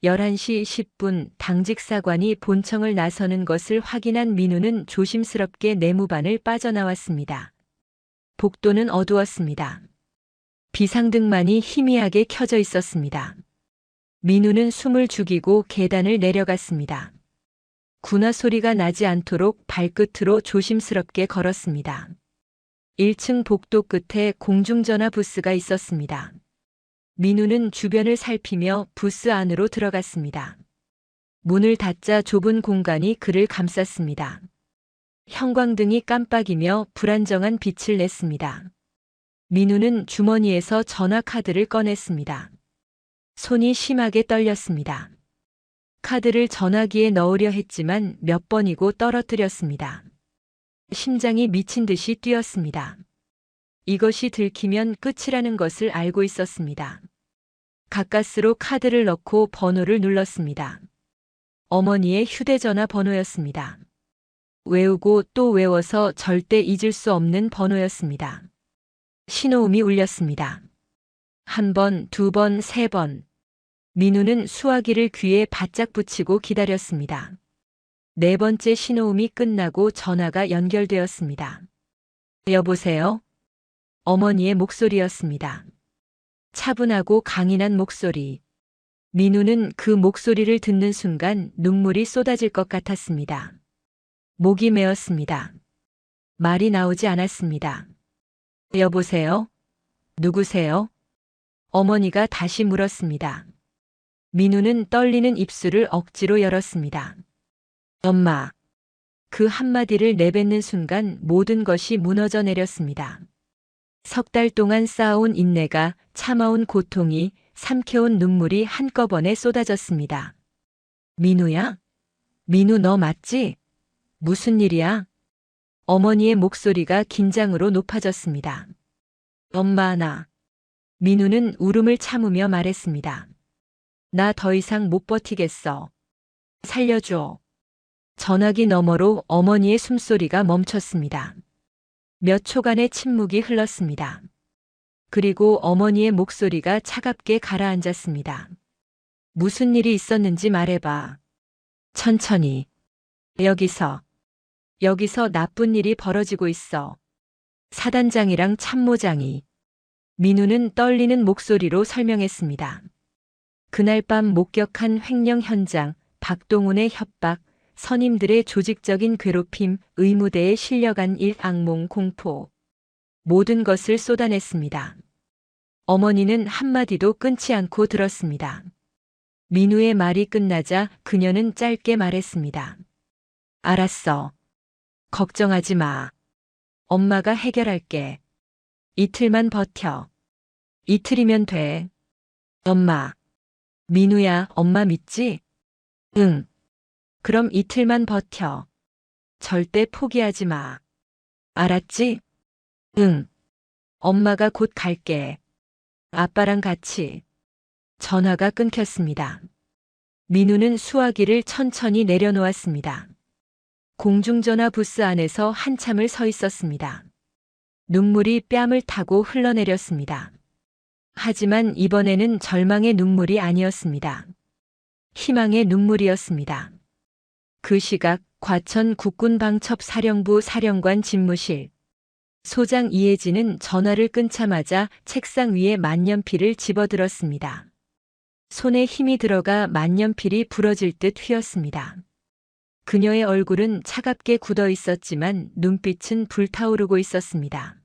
11시 10분 당직사관이 본청을 나서는 것을 확인한 민우는 조심스럽게 내무반을 빠져나왔습니다. 복도는 어두웠습니다. 비상등만이 희미하게 켜져 있었습니다. 민우는 숨을 죽이고 계단을 내려갔습니다. 군화 소리가 나지 않도록 발끝으로 조심스럽게 걸었습니다. 1층 복도 끝에 공중전화 부스가 있었습니다. 민우는 주변을 살피며 부스 안으로 들어갔습니다. 문을 닫자 좁은 공간이 그를 감쌌습니다. 형광등이 깜빡이며 불안정한 빛을 냈습니다. 민우는 주머니에서 전화 카드를 꺼냈습니다. 손이 심하게 떨렸습니다. 카드를 전화기에 넣으려 했지만 몇 번이고 떨어뜨렸습니다. 심장이 미친 듯이 뛰었습니다. 이것이 들키면 끝이라는 것을 알고 있었습니다. 가까스로 카드를 넣고 번호를 눌렀습니다. 어머니의 휴대전화 번호였습니다. 외우고 또 외워서 절대 잊을 수 없는 번호였습니다. 신호음이 울렸습니다. 1번, 2번, 3번. 민우는 수화기를 귀에 바짝 붙이고 기다렸습니다. 4번째 신호음이 끝나고 전화가 연결되었습니다. 여보세요? 어머니의 목소리였습니다. 차분하고 강인한 목소리. 민우는 그 목소리를 듣는 순간 눈물이 쏟아질 것 같았습니다. 목이 메었습니다. 말이 나오지 않았습니다. 여보세요? 누구세요? 어머니가 다시 물었습니다. 민우는 떨리는 입술을 억지로 열었습니다. 엄마. 그 한마디를 내뱉는 순간 모든 것이 무너져 내렸습니다. 석 달 동안 쌓아온 인내가, 참아온 고통이, 삼켜온 눈물이 한꺼번에 쏟아졌습니다. 민우야? 민우 너 맞지? 무슨 일이야? 어머니의 목소리가 긴장으로 높아졌습니다. 엄마 나. 민우는 울음을 참으며 말했습니다. 나 더 이상 못 버티겠어. 살려줘. 전화기 너머로 어머니의 숨소리가 멈췄습니다. 몇 초간의 침묵이 흘렀습니다. 그리고 어머니의 목소리가 차갑게 가라앉았습니다. 무슨 일이 있었는지 말해봐. 천천히. 여기서 나쁜 일이 벌어지고 있어. 사단장이랑 참모장이. 민우는 떨리는 목소리로 설명했습니다. 그날 밤 목격한 횡령 현장, 박동훈의 협박, 선임들의 조직적인 괴롭힘, 의무대에 실려간 일, 악몽, 공포. 모든 것을 쏟아냈습니다. 어머니는 한마디도 끊지 않고 들었습니다. 민우의 말이 끝나자 그녀는 짧게 말했습니다. 알았어. 걱정하지 마. 엄마가 해결할게. 이틀만 버텨. 이틀이면 돼. 엄마. 민우야, 엄마 믿지? 응. 그럼 이틀만 버텨. 절대 포기하지 마. 알았지? 응. 엄마가 곧 갈게. 아빠랑 같이. 전화가 끊겼습니다. 민우는 수화기를 천천히 내려놓았습니다. 공중전화 부스 안에서 한참을 서 있었습니다. 눈물이 뺨을 타고 흘러내렸습니다. 하지만 이번에는 절망의 눈물이 아니었습니다. 희망의 눈물이었습니다. 그 시각 과천 국군방첩사령부 사령관 집무실. 소장 이혜진은 전화를 끊자마자 책상 위에 만년필을 집어들었습니다. 손에 힘이 들어가 만년필이 부러질 듯 휘었습니다. 그녀의 얼굴은 차갑게 굳어 있었지만 눈빛은 불타오르고 있었습니다.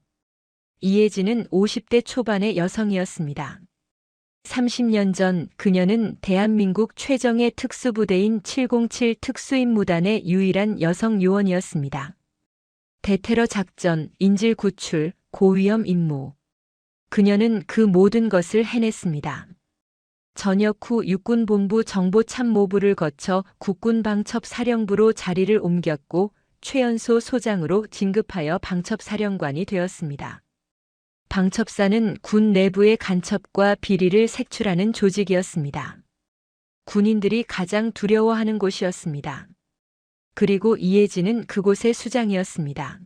이혜진은 50대 초반의 여성이었습니다. 30년 전 그녀는 대한민국 최정예 특수부대인 707 특수임무단의 유일한 여성 요원이었습니다. 대테러 작전, 인질 구출, 고위험 임무. 그녀는 그 모든 것을 해냈습니다. 전역 후 육군본부 정보참모부를 거쳐 국군방첩사령부로 자리를 옮겼고 최연소 소장으로 진급하여 방첩사령관이 되었습니다. 방첩사는 군 내부의 간첩과 비리를 색출하는 조직이었습니다. 군인들이 가장 두려워하는 곳이었습니다. 그리고 이혜진은 그곳의 수장이었습니다.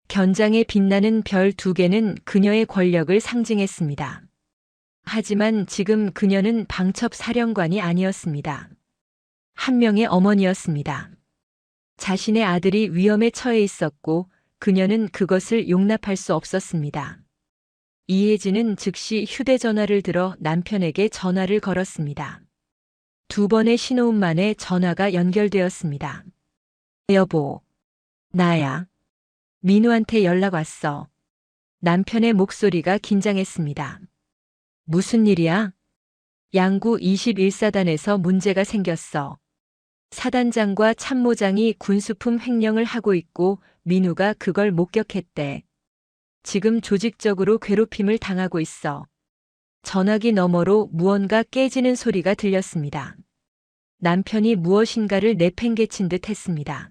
견장에 빛나는 별 2개는 그녀의 권력을 상징했습니다. 하지만 지금 그녀는 방첩사령관이 아니었습니다. 한 명의 어머니였습니다. 자신의 아들이 위험에 처해 있었고 그녀는 그것을 용납할 수 없었습니다. 이혜진은 즉시 휴대전화를 들어 남편에게 전화를 걸었습니다. 2번의 신호음 만에 전화가 연결되었습니다. 여보, 나야. 민우한테 연락 왔어. 남편의 목소리가 긴장했습니다. 무슨 일이야? 양구 21사단에서 문제가 생겼어. 사단장과 참모장이 군수품 횡령을 하고 있고 민우가 그걸 목격했대. 지금 조직적으로 괴롭힘을 당하고 있어. 전화기 너머로 무언가 깨지는 소리가 들렸습니다. 남편이 무엇인가를 내팽개친 듯 했습니다.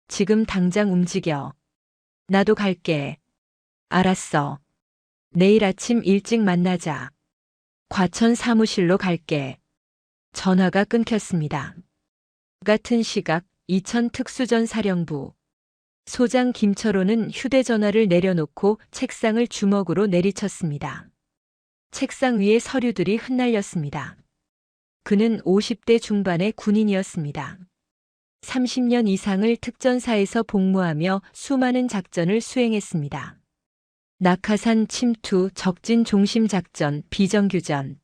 지금 당장 움직여. 나도 갈게. 알았어. 내일 아침 일찍 만나자. 과천 사무실로 갈게. 전화가 끊겼습니다. 같은 시각 이천 특수전 사령부. 소장 김철호는 휴대전화를 내려놓고 책상을 주먹으로 내리쳤습니다. 책상 위에 서류들이 흩날렸습니다. 그는 50대 중반의 군인이었습니다. 30년 이상을 특전사에서 복무하며 수많은 작전을 수행했습니다. 낙하산 침투, 적진 중심 작전, 비정규전.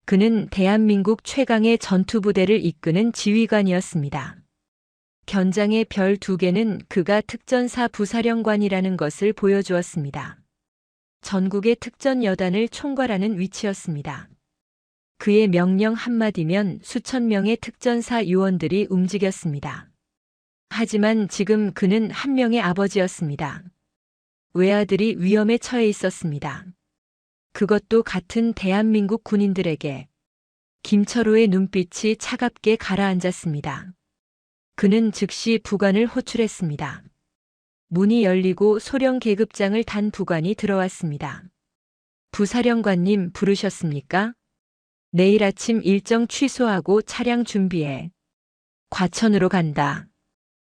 그는 대한민국 최강의 전투부대를 이끄는 지휘관이었습니다. 견장의 별 2개는 그가 특전사 부사령관이라는 것을 보여주었습니다. 전국의 특전 여단을 총괄하는 위치였습니다. 그의 명령 한마디면 수천 명의 특전사 요원들이 움직였습니다. 하지만 지금 그는 한 명의 아버지였습니다. 외아들이 위험에 처해 있었습니다. 그것도 같은 대한민국 군인들에게. 김철호의 눈빛이 차갑게 가라앉았습니다. 그는 즉시 부관을 호출했습니다. 문이 열리고 소령 계급장을 단 부관이 들어왔습니다. 부사령관님 부르셨습니까? 내일 아침 일정 취소하고 차량 준비해. 과천으로 간다.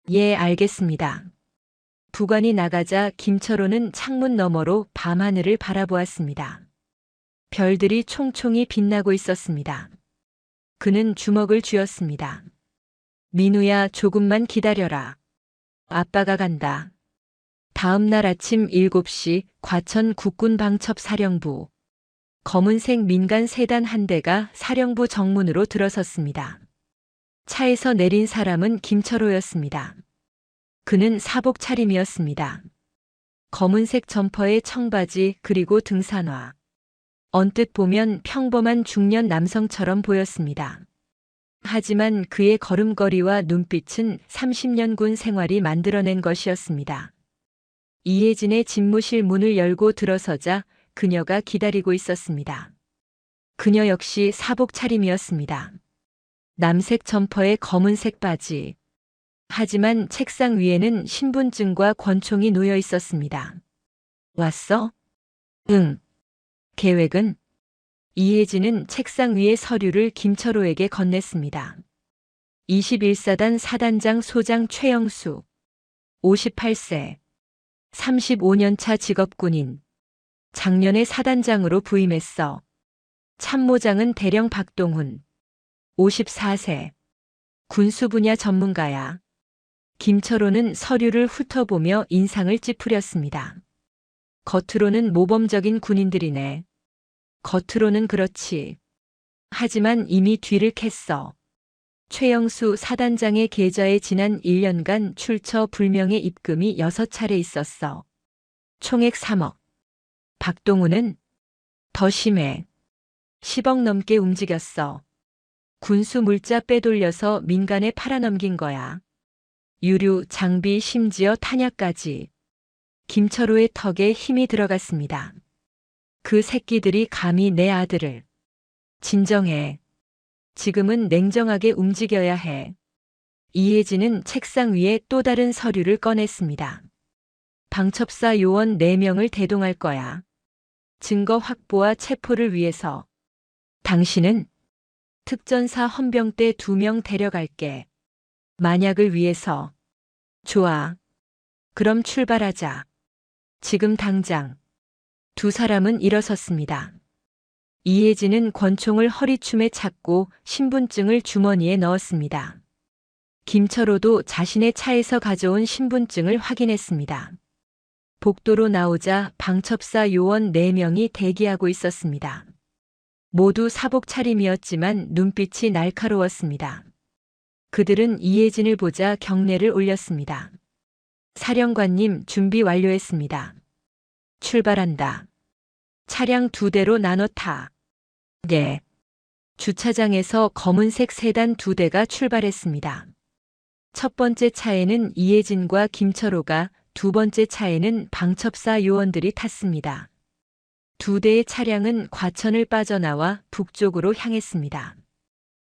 예, 알겠습니다. 부관이 나가자 김철호는 창문 너머로 밤하늘을 바라보았습니다. 별들이 총총히 빛나고 있었습니다. 그는 주먹을 쥐었습니다. 민우야, 조금만 기다려라. 아빠가 간다. 다음 날 아침 7시 과천 국군방첩사령부. 검은색 민간 세단 한 대가 사령부 정문으로 들어섰습니다. 차에서 내린 사람은 김철호였습니다. 그는 사복 차림이었습니다. 검은색 점퍼에 청바지 그리고 등산화. 언뜻 보면 평범한 중년 남성처럼 보였습니다. 하지만 그의 걸음걸이와 눈빛은 30년 군 생활이 만들어낸 것이었습니다. 이혜진의 집무실 문을 열고 들어서자 그녀가 기다리고 있었습니다. 그녀 역시 사복 차림이었습니다. 남색 점퍼에 검은색 바지. 하지만 책상 위에는 신분증과 권총이 놓여 있었습니다. 왔어? 응. 계획은? 이혜진은 책상 위의 서류를 김철호에게 건넸습니다. 21사단 사단장 소장 최영수. 58세. 35년차 직업군인. 작년에 사단장으로 부임했어. 참모장은 대령 박동훈. 54세. 군수 분야 전문가야. 김철호는 서류를 훑어보며 인상을 찌푸렸습니다. 겉으로는 모범적인 군인들이네. 겉으로는 그렇지. 하지만 이미 뒤를 캤어. 최영수 사단장의 계좌에 지난 1년간 출처 불명의 입금이 6차례 있었어. 총액 3억. 박동훈은 더 심해. 10억 넘게 움직였어. 군수 물자 빼돌려서 민간에 팔아넘긴 거야. 유류, 장비, 심지어 탄약까지. 김철호의 턱에 힘이 들어갔습니다. 그 새끼들이 감히 내 아들을. 진정해. 지금은 냉정하게 움직여야 해. 이혜진은 책상 위에 또 다른 서류를 꺼냈습니다. 방첩사 요원 4명을 대동할 거야. 증거 확보와 체포를 위해서. 당신은? 특전사 헌병대 2명 데려갈게. 만약을 위해서. 좋아. 그럼 출발하자. 지금 당장. 두 사람은 일어섰습니다. 이혜진은 권총을 허리춤에 찾고 신분증을 주머니에 넣었습니다. 김철호도 자신의 차에서 가져온 신분증을 확인했습니다. 복도로 나오자 방첩사 요원 4명이 대기하고 있었습니다. 모두 사복 차림이었지만 눈빛이 날카로웠습니다. 그들은 이혜진을 보자 경례를 올렸습니다. 사령관님, 준비 완료했습니다. 출발한다. 차량 2대로 나눠 타. 네. 주차장에서 검은색 세단 2대가 출발했습니다. 첫 번째 차에는 이혜진과 김철호가, 두 번째 차에는 방첩사 요원들이 탔습니다. 2대의 차량은 과천을 빠져나와 북쪽으로 향했습니다.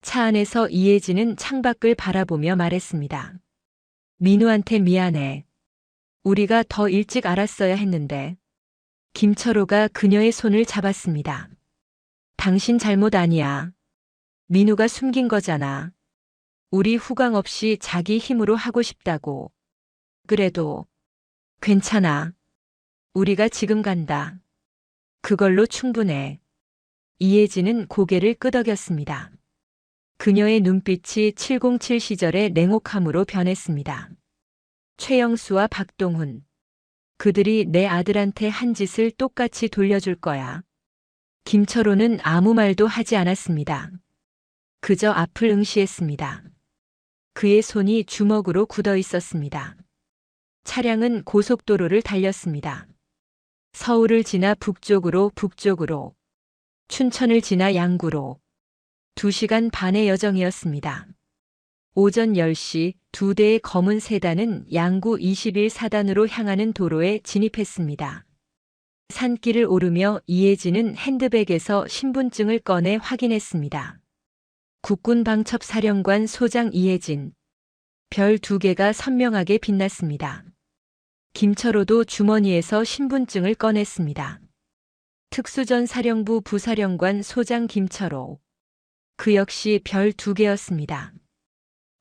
차 안에서 이혜진은 창밖을 바라보며 말했습니다. 민우한테 미안해. 우리가 더 일찍 알았어야 했는데. 김철호가 그녀의 손을 잡았습니다. 당신 잘못 아니야. 민우가 숨긴 거잖아. 우리 후광 없이 자기 힘으로 하고 싶다고. 그래도 괜찮아. 우리가 지금 간다. 그걸로 충분해. 이혜진은 고개를 끄덕였습니다. 그녀의 눈빛이 707 시절의 냉혹함으로 변했습니다. 최영수와 박동훈. 그들이 내 아들한테 한 짓을 똑같이 돌려줄 거야. 김철호는 아무 말도 하지 않았습니다. 그저 앞을 응시했습니다. 그의 손이 주먹으로 굳어 있었습니다. 차량은 고속도로를 달렸습니다. 서울을 지나 북쪽으로, 춘천을 지나 양구로. 2시간 반의 여정이었습니다. 오전 10시 두 대의 검은 세단은 양구 21사단으로 향하는 도로에 진입했습니다. 산길을 오르며 이혜진은 핸드백에서 신분증을 꺼내 확인했습니다. 국군방첩사령관 소장 이혜진. 별 2개가 선명하게 빛났습니다. 김철호도 주머니에서 신분증을 꺼냈습니다. 특수전사령부 부사령관 소장 김철호. 그 역시 별 2개였습니다.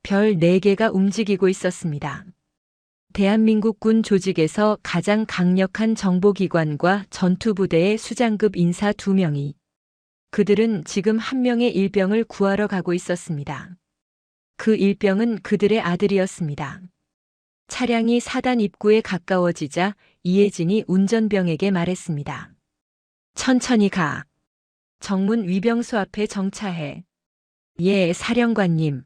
별 4개가 움직이고 있었습니다. 대한민국 군 조직에서 가장 강력한 정보기관과 전투부대의 수장급 인사 2명이 그들은 지금 한 명의 일병을 구하러 가고 있었습니다. 그 일병은 그들의 아들이었습니다. 차량이 사단 입구에 가까워지자 이혜진이 운전병에게 말했습니다. 천천히 가. 정문 위병소 앞에 정차해. 예, 사령관님.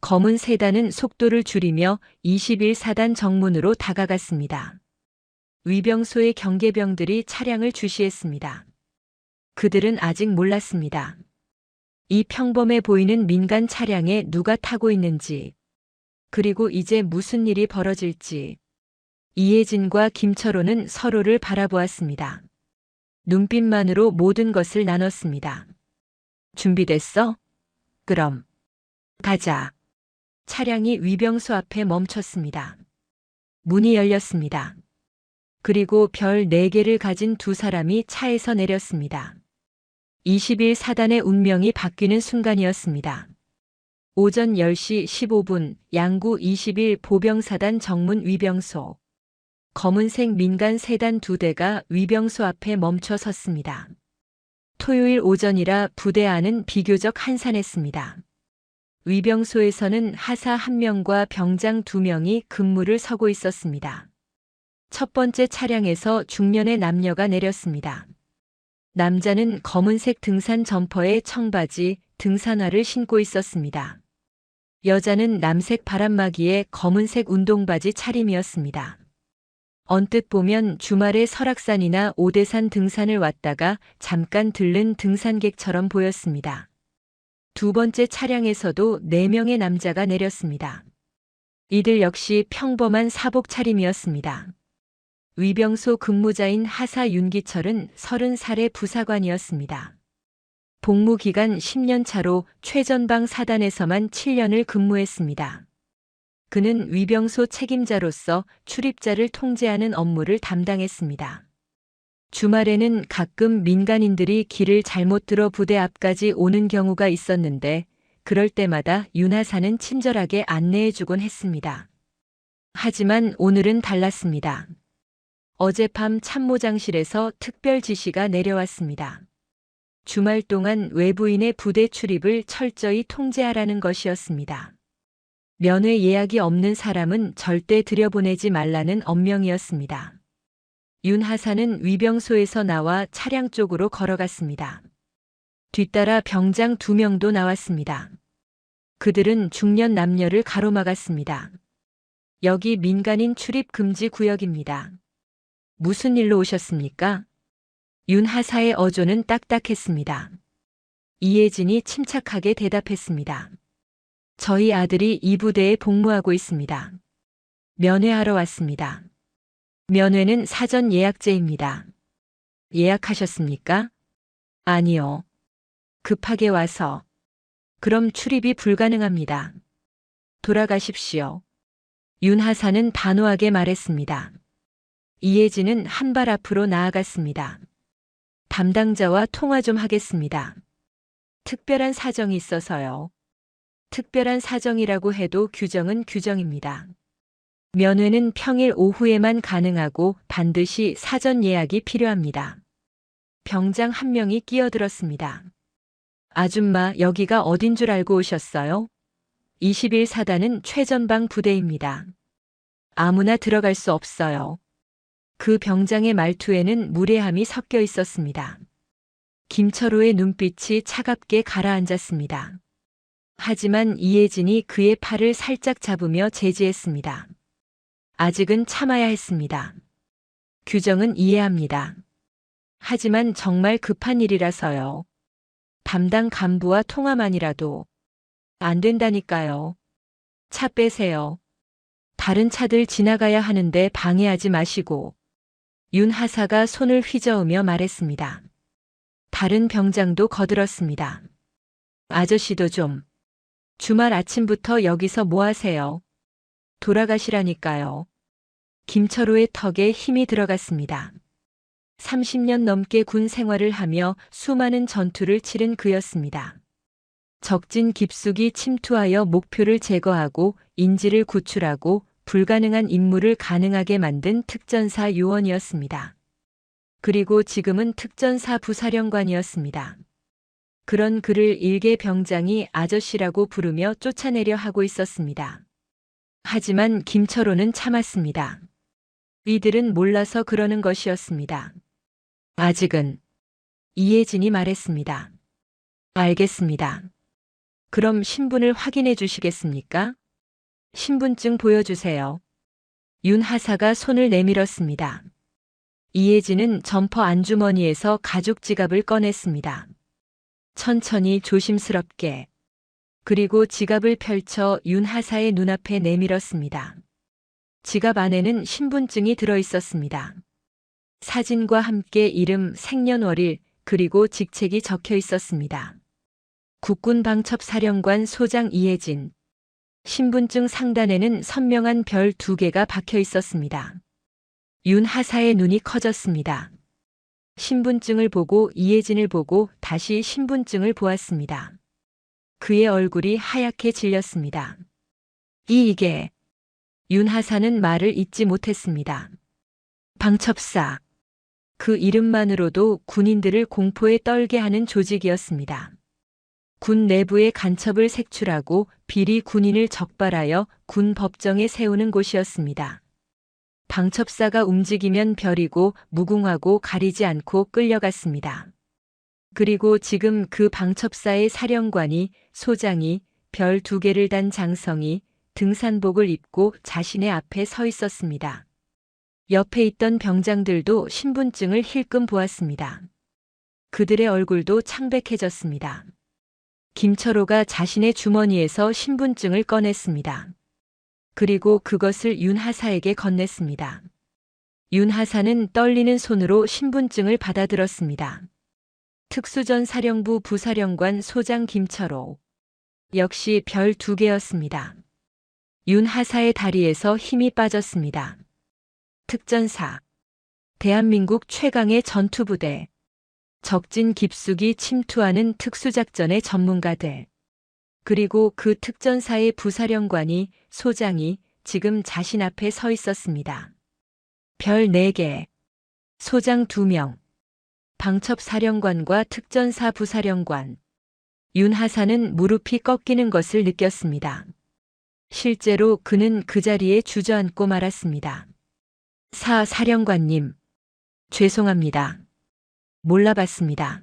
검은 세단은 속도를 줄이며 21사단 정문으로 다가갔습니다. 위병소의 경계병들이 차량을 주시했습니다. 그들은 아직 몰랐습니다. 이 평범해 보이는 민간 차량에 누가 타고 있는지, 그리고 이제 무슨 일이 벌어질지. 이혜진과 김철호는 서로를 바라보았습니다. 눈빛만으로 모든 것을 나눴습니다. 준비됐어? 그럼 가자. 차량이 위병소 앞에 멈췄습니다. 문이 열렸습니다. 그리고 별 4개를 가진 2사람이 차에서 내렸습니다. 21사단의 운명이 바뀌는 순간이었습니다. 오전 10시 15분 양구 21 보병사단 정문 위병소. 검은색 민간 세단 2대가 위병소 앞에 멈춰 섰습니다. 토요일 오전이라 부대 안은 비교적 한산했습니다. 위병소에서는 하사 1명과 병장 2명이 근무를 서고 있었습니다. 첫 번째 차량에서 중년의 남녀가 내렸습니다. 남자는 검은색 등산 점퍼에 청바지, 등산화를 신고 있었습니다. 여자는 남색 바람막이에 검은색 운동바지 차림이었습니다. 언뜻 보면 주말에 설악산이나 오대산 등산을 왔다가 잠깐 들른 등산객처럼 보였습니다. 두 번째 차량에서도 4명의 남자가 내렸습니다. 이들 역시 평범한 사복 차림이었습니다. 위병소 근무자인 하사 윤기철은 30살의 부사관이었습니다. 복무 기간 10년 차로 최전방 사단에서만 7년을 근무했습니다. 그는 위병소 책임자로서 출입자를 통제하는 업무를 담당했습니다. 주말에는 가끔 민간인들이 길을 잘못 들어 부대 앞까지 오는 경우가 있었는데 그럴 때마다 윤하사는 친절하게 안내해주곤 했습니다. 하지만 오늘은 달랐습니다. 어젯밤 참모장실에서 특별 지시가 내려왔습니다. 주말 동안 외부인의 부대 출입을 철저히 통제하라는 것이었습니다. 면회 예약이 없는 사람은 절대 들여보내지 말라는 엄명이었습니다. 윤 하사는 위병소에서 나와 차량 쪽으로 걸어갔습니다. 뒤따라 병장 2명도 나왔습니다. 그들은 중년 남녀를 가로막았습니다. 여기 민간인 출입 금지 구역입니다. 무슨 일로 오셨습니까? 윤 하사의 어조는 딱딱했습니다. 이혜진이 침착하게 대답했습니다. 저희 아들이 이 부대에 복무하고 있습니다. 면회하러 왔습니다. 면회는 사전 예약제입니다. 예약하셨습니까? 아니요. 급하게 와서. 그럼 출입이 불가능합니다. 돌아가십시오. 윤 하사는 단호하게 말했습니다. 이혜진은 한 발 앞으로 나아갔습니다. 담당자와 통화 좀 하겠습니다. 특별한 사정이 있어서요. 특별한 사정이라고 해도 규정은 규정입니다. 면회는 평일 오후에만 가능하고 반드시 사전 예약이 필요합니다. 병장 1명이 끼어들었습니다. 아줌마, 여기가 어딘 줄 알고 오셨어요? 21사단은 최전방 부대입니다. 아무나 들어갈 수 없어요. 그 병장의 말투에는 무례함이 섞여 있었습니다. 김철호의 눈빛이 차갑게 가라앉았습니다. 하지만 이혜진이 그의 팔을 살짝 잡으며 제지했습니다. 아직은 참아야 했습니다. 규정은 이해합니다. 하지만 정말 급한 일이라서요. 담당 간부와 통화만이라도 안 된다니까요. 차 빼세요. 다른 차들 지나가야 하는데 방해하지 마시고. 윤 하사가 손을 휘저으며 말했습니다. 다른 병장도 거들었습니다. 아저씨도 좀. 주말 아침부터 여기서 뭐 하세요? 돌아가시라니까요. 김철호의 턱에 힘이 들어갔습니다. 30년 넘게 군 생활을 하며 수많은 전투를 치른 그였습니다. 적진 깊숙이 침투하여 목표를 제거하고 인지를 구출하고 불가능한 임무를 가능하게 만든 특전사 요원이었습니다. 그리고 지금은 특전사 부사령관이었습니다. 그런 그를 일개 병장이 아저씨라고 부르며 쫓아내려 하고 있었습니다. 하지만 김철호는 참았습니다. 이들은 몰라서 그러는 것이었습니다. 아직은. 이혜진이 말했습니다. 알겠습니다. 그럼 신분을 확인해 주시겠습니까? 신분증 보여주세요. 윤 하사가 손을 내밀었습니다. 이혜진은 점퍼 안주머니에서 가죽 지갑을 꺼냈습니다. 천천히 조심스럽게. 그리고 지갑을 펼쳐 윤 하사의 눈앞에 내밀었습니다. 지갑 안에는 신분증이 들어 있었습니다. 사진과 함께 이름, 생년월일, 그리고 직책이 적혀 있었습니다. 국군방첩사령관 소장 이혜진. 신분증 상단에는 선명한 별 2개가 박혀 있었습니다. 윤 하사의 눈이 커졌습니다. 신분증을 보고 이혜진을 보고 다시 신분증을 보았습니다. 그의 얼굴이 하얗게 질렸습니다. 이게. 윤 하사는 말을 잇지 못했습니다. 방첩사. 그 이름만으로도 군인들을 공포에 떨게 하는 조직이었습니다. 군 내부의 간첩을 색출하고 비리 군인을 적발하여 군 법정에 세우는 곳이었습니다. 방첩사가 움직이면 별이고 무궁화고 가리지 않고 끌려갔습니다. 그리고 지금 그 방첩사의 사령관이, 소장이, 별 2개를 단 장성이 등산복을 입고 자신의 앞에 서 있었습니다. 옆에 있던 병장들도 신분증을 힐끔 보았습니다. 그들의 얼굴도 창백해졌습니다. 김철호가 자신의 주머니에서 신분증을 꺼냈습니다. 그리고 그것을 윤 하사에게 건넸습니다. 윤 하사는 떨리는 손으로 신분증을 받아들었습니다. 특수전사령부 부사령관 소장 김철호. 역시 별 2개였습니다. 윤 하사의 다리에서 힘이 빠졌습니다. 특전사. 대한민국 최강의 전투부대. 적진 깊숙이 침투하는 특수작전의 전문가들. 그리고 그 특전사의 부사령관이, 소장이 지금 자신 앞에 서 있었습니다. 별 4개. 소장 2명. 방첩사령관과 특전사 부사령관. 윤 하사는 무릎이 꺾이는 것을 느꼈습니다. 실제로 그는 그 자리에 주저앉고 말았습니다. 사령관님. 죄송합니다. 몰라봤습니다.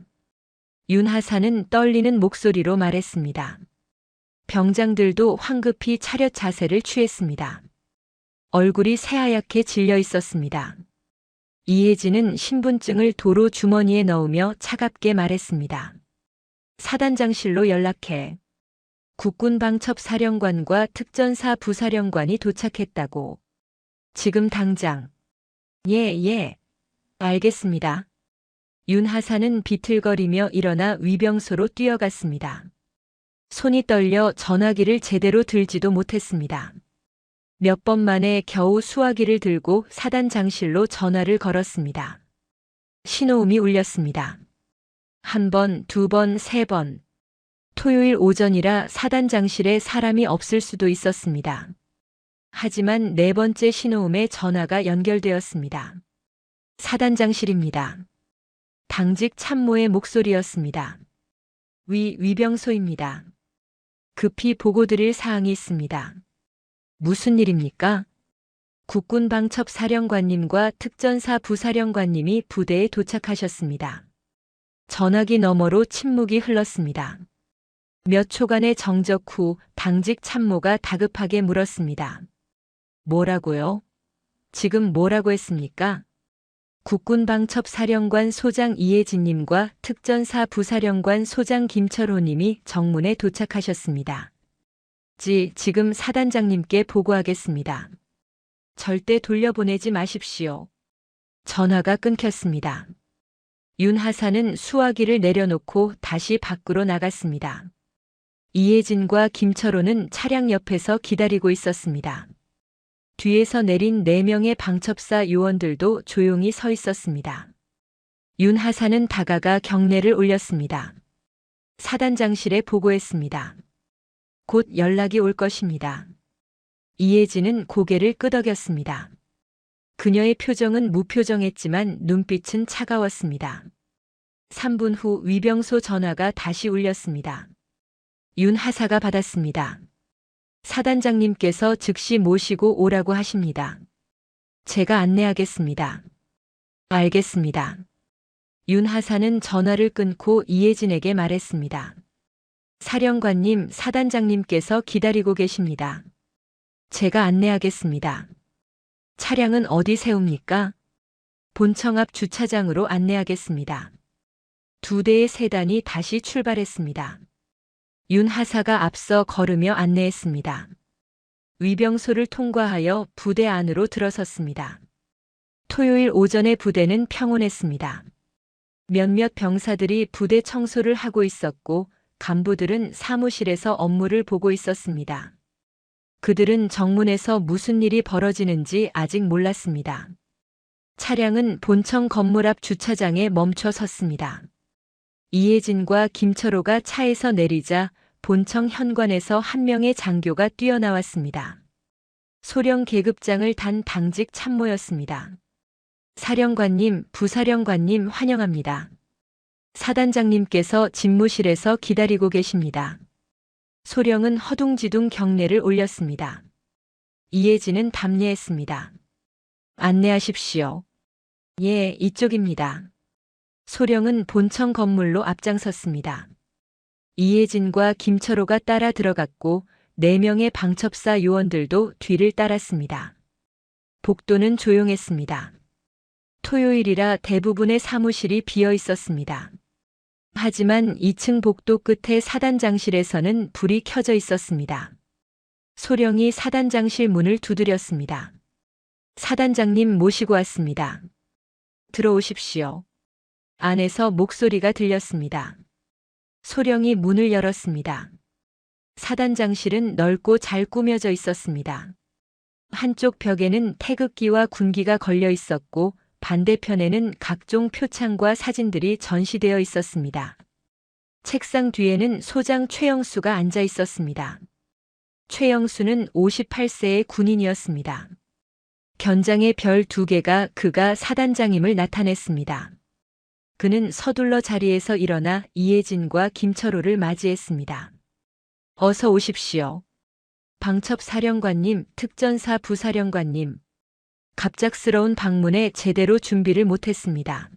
윤 하사는 떨리는 목소리로 말했습니다. 병장들도 황급히 차렷 자세를 취했습니다. 얼굴이 새하얗게 질려 있었습니다. 이혜진은 신분증을 도로 주머니에 넣으며 차갑게 말했습니다. 사단장실로 연락해. 국군방첩사령관과 특전사 부사령관이 도착했다고. 지금 당장. 예. 알겠습니다. 윤 하사는 비틀거리며 일어나 위병소로 뛰어갔습니다. 손이 떨려 전화기를 제대로 들지도 못했습니다. 몇 번 만에 겨우 수화기를 들고 사단장실로 전화를 걸었습니다. 신호음이 울렸습니다. 1번, 2번, 3번. 토요일 오전이라 사단장실에 사람이 없을 수도 있었습니다. 하지만 4번째 신호음에 전화가 연결되었습니다. 사단장실입니다. 당직 참모의 목소리였습니다. 위병소입니다. 급히 보고드릴 사항이 있습니다. 무슨 일입니까? 국군방첩사령관님과 특전사 부사령관님이 부대에 도착하셨습니다. 전화기 너머로 침묵이 흘렀습니다. 몇 초간의 정적 후 당직 참모가 다급하게 물었습니다. 뭐라고요? 지금 뭐라고 했습니까? 국군방첩사령관 소장 이혜진님과 특전사 부사령관 소장 김철호님이 정문에 도착하셨습니다. 지금 사단장님께 보고하겠습니다. 절대 돌려보내지 마십시오. 전화가 끊겼습니다. 윤 하사는 수화기를 내려놓고 다시 밖으로 나갔습니다. 이혜진과 김철호는 차량 옆에서 기다리고 있었습니다. 뒤에서 내린 4명의 방첩사 요원들도 조용히 서 있었습니다. 윤 하사는 다가가 경례를 올렸습니다. 사단장실에 보고했습니다. 곧 연락이 올 것입니다. 이혜진은 고개를 끄덕였습니다. 그녀의 표정은 무표정했지만 눈빛은 차가웠습니다. 3분 후 위병소 전화가 다시 울렸습니다. 윤 하사가 받았습니다. 사단장님께서 즉시 모시고 오라고 하십니다. 제가 안내하겠습니다. 알겠습니다. 윤 하사는 전화를 끊고 이혜진에게 말했습니다. 사령관님, 사단장님께서 기다리고 계십니다. 제가 안내하겠습니다. 차량은 어디 세웁니까? 본청 앞 주차장으로 안내하겠습니다. 2대의 세단이 다시 출발했습니다. 윤 하사가 앞서 걸으며 안내했습니다. 위병소를 통과하여 부대 안으로 들어섰습니다. 토요일 오전에 부대는 평온했습니다. 몇몇 병사들이 부대 청소를 하고 있었고 간부들은 사무실에서 업무를 보고 있었습니다. 그들은 정문에서 무슨 일이 벌어지는지 아직 몰랐습니다. 차량은 본청 건물 앞 주차장에 멈춰 섰습니다. 이혜진과 김철호가 차에서 내리자 본청 현관에서 한 명의 장교가 뛰어나왔습니다. 소령 계급장을 단 당직 참모였습니다. 사령관님, 부사령관님 환영합니다. 사단장님께서 집무실에서 기다리고 계십니다. 소령은 허둥지둥 경례를 올렸습니다. 이혜진은 답례했습니다. 안내하십시오. 예, 이쪽입니다. 소령은 본청 건물로 앞장섰습니다. 이혜진과 김철호가 따라 들어갔고 4명의 방첩사 요원들도 뒤를 따랐습니다. 복도는 조용했습니다. 토요일이라 대부분의 사무실이 비어 있었습니다. 하지만 2층 복도 끝에 사단장실에서는 불이 켜져 있었습니다. 소령이 사단장실 문을 두드렸습니다. 사단장님 모시고 왔습니다. 들어오십시오. 안에서 목소리가 들렸습니다. 소령이 문을 열었습니다. 사단장실은 넓고 잘 꾸며져 있었습니다. 한쪽 벽에는 태극기와 군기가 걸려 있었고 반대편에는 각종 표창과 사진들이 전시되어 있었습니다. 책상 뒤에는 소장 최영수가 앉아 있었습니다. 최영수는 58세의 군인이었습니다. 견장의 별 2개가 그가 사단장임을 나타냈습니다. 그는 서둘러 자리에서 일어나 이혜진과 김철호를 맞이했습니다. 어서 오십시오. 방첩사령관님, 특전사 부사령관님. 갑작스러운 방문에 제대로 준비를 못했습니다.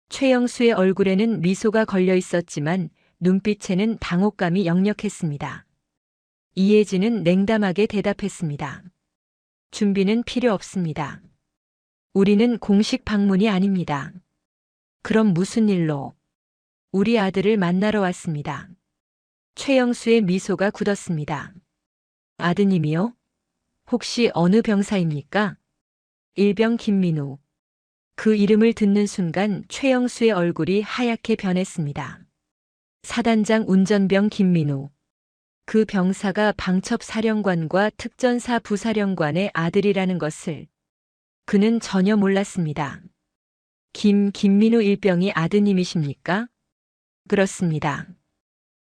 최영수의 얼굴에는 미소가 걸려 있었지만 눈빛에는 당혹감이 역력했습니다. 이혜진은 냉담하게 대답했습니다. 준비는 필요 없습니다. 우리는 공식 방문이 아닙니다. 그럼 무슨 일로? 우리 아들을 만나러 왔습니다. 최영수의 미소가 굳었습니다. 아드님이요? 혹시 어느 병사입니까? 일병 김민우. 그 이름을 듣는 순간 최영수의 얼굴이 하얗게 변했습니다. 사단장 운전병 김민우. 그 병사가 방첩사령관과 특전사 부사령관의 아들이라는 것을 그는 전혀 몰랐습니다. 김민우 일병이 아드님이십니까? 그렇습니다.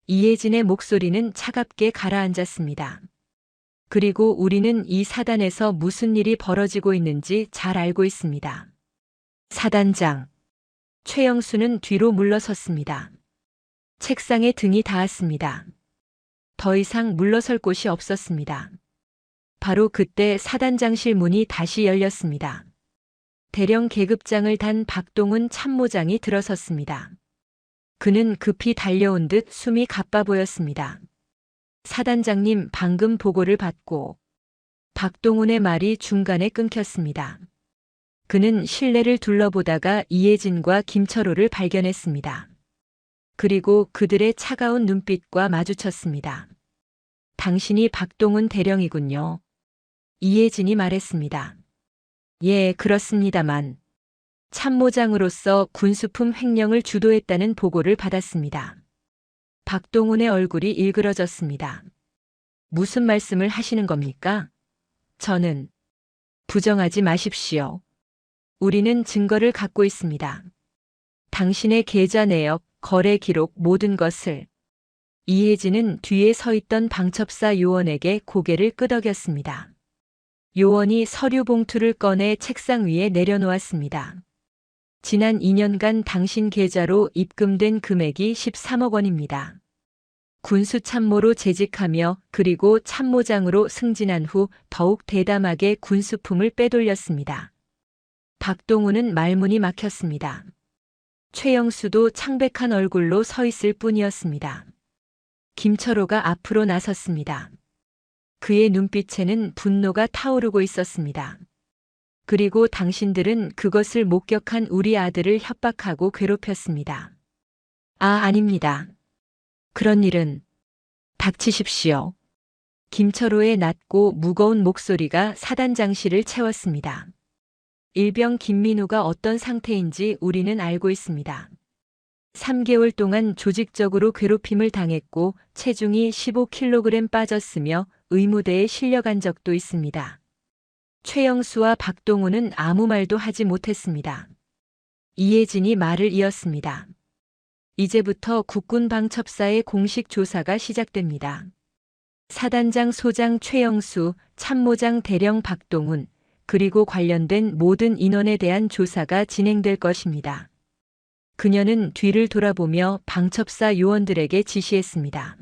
이혜진의 목소리는 차갑게 가라앉았습니다. 그리고 우리는 이 사단에서 무슨 일이 벌어지고 있는지 잘 알고 있습니다. 사단장. 최영수는 뒤로 물러섰습니다. 책상에 등이 닿았습니다. 더 이상 물러설 곳이 없었습니다. 바로 그때 사단장실 문이 다시 열렸습니다. 대령 계급장을 단 박동훈 참모장이 들어섰습니다. 그는 급히 달려온 듯 숨이 가빠 보였습니다. 사단장님, 방금 보고를 받고. 박동훈의 말이 중간에 끊겼습니다. 그는 실내를 둘러보다가 이혜진과 김철호를 발견했습니다. 그리고 그들의 차가운 눈빛과 마주쳤습니다. 당신이 박동훈 대령이군요. 이혜진이 말했습니다. 예, 그렇습니다만 참모장으로서 군수품 횡령을 주도했다는 보고를 받았습니다. 박동훈의 얼굴이 일그러졌습니다. 무슨 말씀을 하시는 겁니까? 저는 부정하지 마십시오. 우리는 증거를 갖고 있습니다. 당신의 계좌 내역, 거래 기록 모든 것을. 이혜진은 뒤에 서 있던 방첩사 요원에게 고개를 끄덕였습니다. 요원이 서류 봉투를 꺼내 책상 위에 내려놓았습니다. 지난 2년간 당신 계좌로 입금된 금액이 13억 원입니다. 군수참모로 재직하며 그리고 참모장으로 승진한 후 더욱 대담하게 군수품을 빼돌렸습니다. 박동훈은 말문이 막혔습니다. 최영수도 창백한 얼굴로 서 있을 뿐이었습니다. 김철호가 앞으로 나섰습니다. 그의 눈빛에는 분노가 타오르고 있었습니다. 그리고 당신들은 그것을 목격한 우리 아들을 협박하고 괴롭혔습니다. 아닙니다. 그런 일은. 닥치십시오. 김철호의 낮고 무거운 목소리가 사단장실을 채웠습니다. 일병 김민우가 어떤 상태인지 우리는 알고 있습니다. 3개월 동안 조직적으로 괴롭힘을 당했고 체중이 15kg 빠졌으며 의무대에 실려간 적도 있습니다. 최영수와 박동훈은 아무 말도 하지 못했습니다. 이혜진이 말을 이었습니다. 이제부터 국군방첩사의 공식 조사가 시작됩니다. 사단장 소장 최영수, 참모장 대령 박동훈, 그리고 관련된 모든 인원에 대한 조사가 진행될 것입니다. 그녀는 뒤를 돌아보며 방첩사 요원들에게 지시했습니다.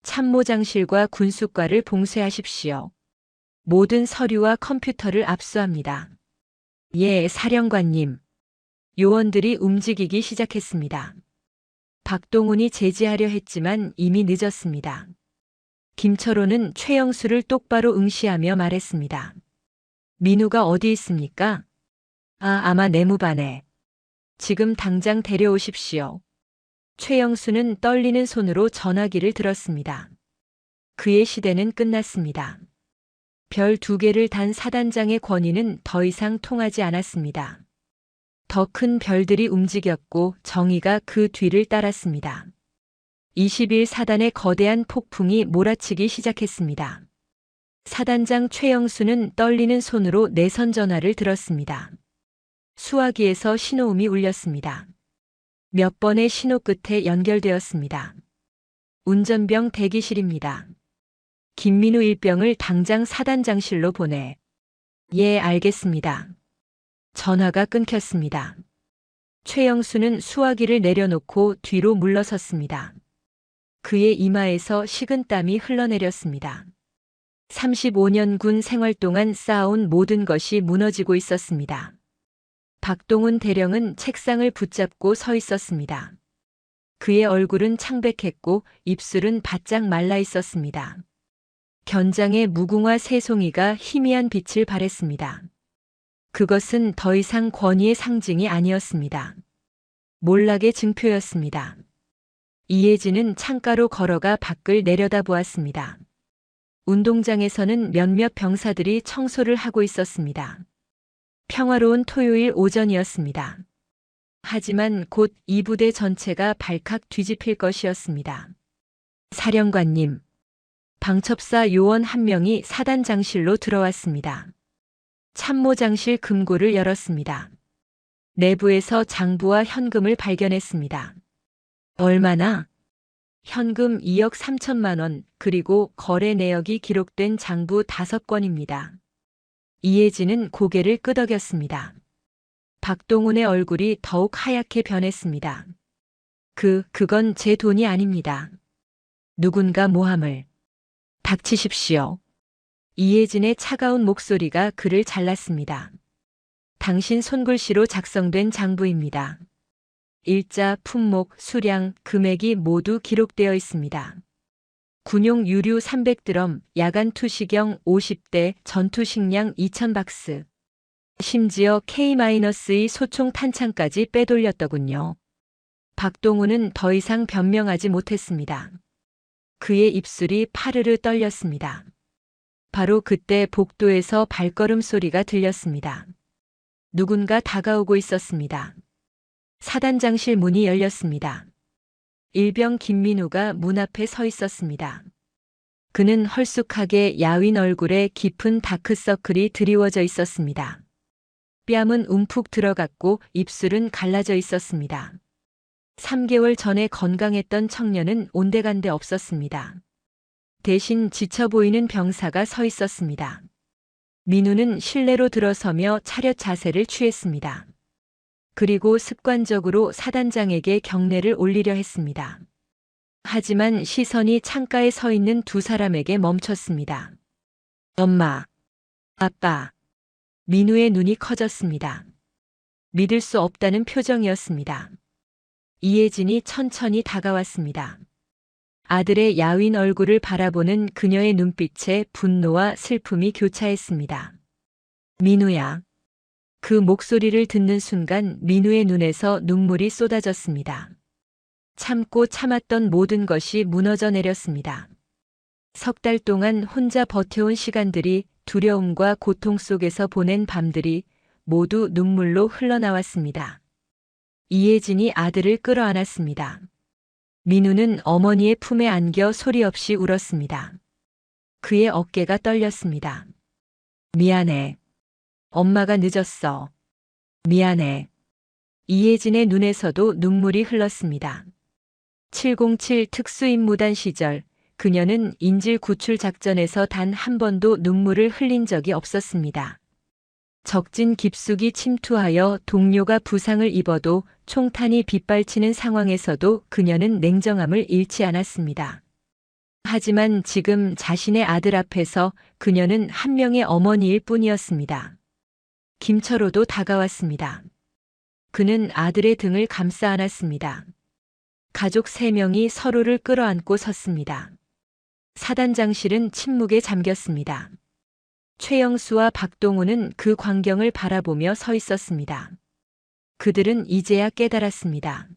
참모장실과 군수과를 봉쇄하십시오. 모든 서류와 컴퓨터를 압수합니다. 예, 사령관님. 요원들이 움직이기 시작했습니다. 박동훈이 제지하려 했지만 이미 늦었습니다. 김철호는 최영수를 똑바로 응시하며 말했습니다. 민우가 어디 있습니까? 아마 내무반에. 지금 당장 데려오십시오. 최영수는 떨리는 손으로 전화기를 들었습니다. 그의 시대는 끝났습니다. 별 2개를 단 사단장의 권위는 더 이상 통하지 않았습니다. 더 큰 별들이 움직였고 정의가 그 뒤를 따랐습니다. 21사단의 거대한 폭풍이 몰아치기 시작했습니다. 사단장 최영수는 떨리는 손으로 내선 전화를 들었습니다. 수화기에서 신호음이 울렸습니다. 몇 번의 신호 끝에 연결되었습니다. 운전병 대기실입니다. 김민우 일병을 당장 사단장실로 보내. 예, 알겠습니다. 전화가 끊겼습니다. 최영수는 수화기를 내려놓고 뒤로 물러섰습니다. 그의 이마에서 식은땀이 흘러내렸습니다. 35년 군 생활 동안 쌓아온 모든 것이 무너지고 있었습니다. 박동훈 대령은 책상을 붙잡고 서 있었습니다. 그의 얼굴은 창백했고 입술은 바짝 말라 있었습니다. 견장의 무궁화 새송이가 희미한 빛을 발했습니다. 그것은 더 이상 권위의 상징이 아니었습니다. 몰락의 증표였습니다. 이혜진은 창가로 걸어가 밖을 내려다보았습니다. 운동장에서는 몇몇 병사들이 청소를 하고 있었습니다. 평화로운 토요일 오전이었습니다. 하지만 곧 이 부대 전체가 발칵 뒤집힐 것이었습니다. 사령관님, 방첩사 요원 한 명이 사단장실로 들어왔습니다. 참모장실 금고를 열었습니다. 내부에서 장부와 현금을 발견했습니다. 얼마나? 현금 2억 3천만 원, 그리고 거래 내역이 기록된 장부 5건입니다. 이혜진은 고개를 끄덕였습니다. 박동훈의 얼굴이 더욱 하얗게 변했습니다. 그건 제 돈이 아닙니다. 누군가 모함을. 닥치십시오. 이혜진의 차가운 목소리가 그를 잘랐습니다. 당신 손글씨로 작성된 장부입니다. 일자, 품목, 수량, 금액이 모두 기록되어 있습니다. 군용 유류 300드럼, 야간 투시경 50대, 전투 식량 2000박스. 심지어 K-2 소총 탄창까지 빼돌렸더군요. 박동훈은 더 이상 변명하지 못했습니다. 그의 입술이 파르르 떨렸습니다. 바로 그때 복도에서 발걸음 소리가 들렸습니다. 누군가 다가오고 있었습니다. 사단장실 문이 열렸습니다. 일병 김민우가 문 앞에 서 있었습니다. 그는 헐쑥하게 야윈 얼굴에 깊은 다크서클이 드리워져 있었습니다. 뺨은 움푹 들어갔고 입술은 갈라져 있었습니다. 3개월 전에 건강했던 청년은 온데간데 없었습니다. 대신 지쳐 보이는 병사가 서 있었습니다. 민우는 실내로 들어서며 차렷 자세를 취했습니다. 그리고 습관적으로 사단장에게 경례를 올리려 했습니다. 하지만 시선이 창가에 서 있는 두 사람에게 멈췄습니다. 엄마, 아빠. 민우의 눈이 커졌습니다. 믿을 수 없다는 표정이었습니다. 이혜진이 천천히 다가왔습니다. 아들의 야윈 얼굴을 바라보는 그녀의 눈빛에 분노와 슬픔이 교차했습니다. 민우야. 그 목소리를 듣는 순간 민우의 눈에서 눈물이 쏟아졌습니다. 참고 참았던 모든 것이 무너져 내렸습니다. 3달 동안 혼자 버텨온 시간들이, 두려움과 고통 속에서 보낸 밤들이 모두 눈물로 흘러나왔습니다. 이혜진이 아들을 끌어안았습니다. 민우는 어머니의 품에 안겨 소리 없이 울었습니다. 그의 어깨가 떨렸습니다. 미안해. 엄마가 늦었어. 미안해. 이혜진의 눈에서도 눈물이 흘렀습니다. 707 특수임무단 시절 그녀는 인질 구출 작전에서 단 한 번도 눈물을 흘린 적이 없었습니다. 적진 깊숙이 침투하여 동료가 부상을 입어도 총탄이 빗발치는 상황에서도 그녀는 냉정함을 잃지 않았습니다. 하지만 지금 자신의 아들 앞에서 그녀는 한 명의 어머니일 뿐이었습니다. 김철호도 다가왔습니다. 그는 아들의 등을 감싸 안았습니다. 가족 3명이 서로를 끌어안고 섰습니다. 사단장실은 침묵에 잠겼습니다. 최영수와 박동우는 그 광경을 바라보며 서 있었습니다. 그들은 이제야 깨달았습니다.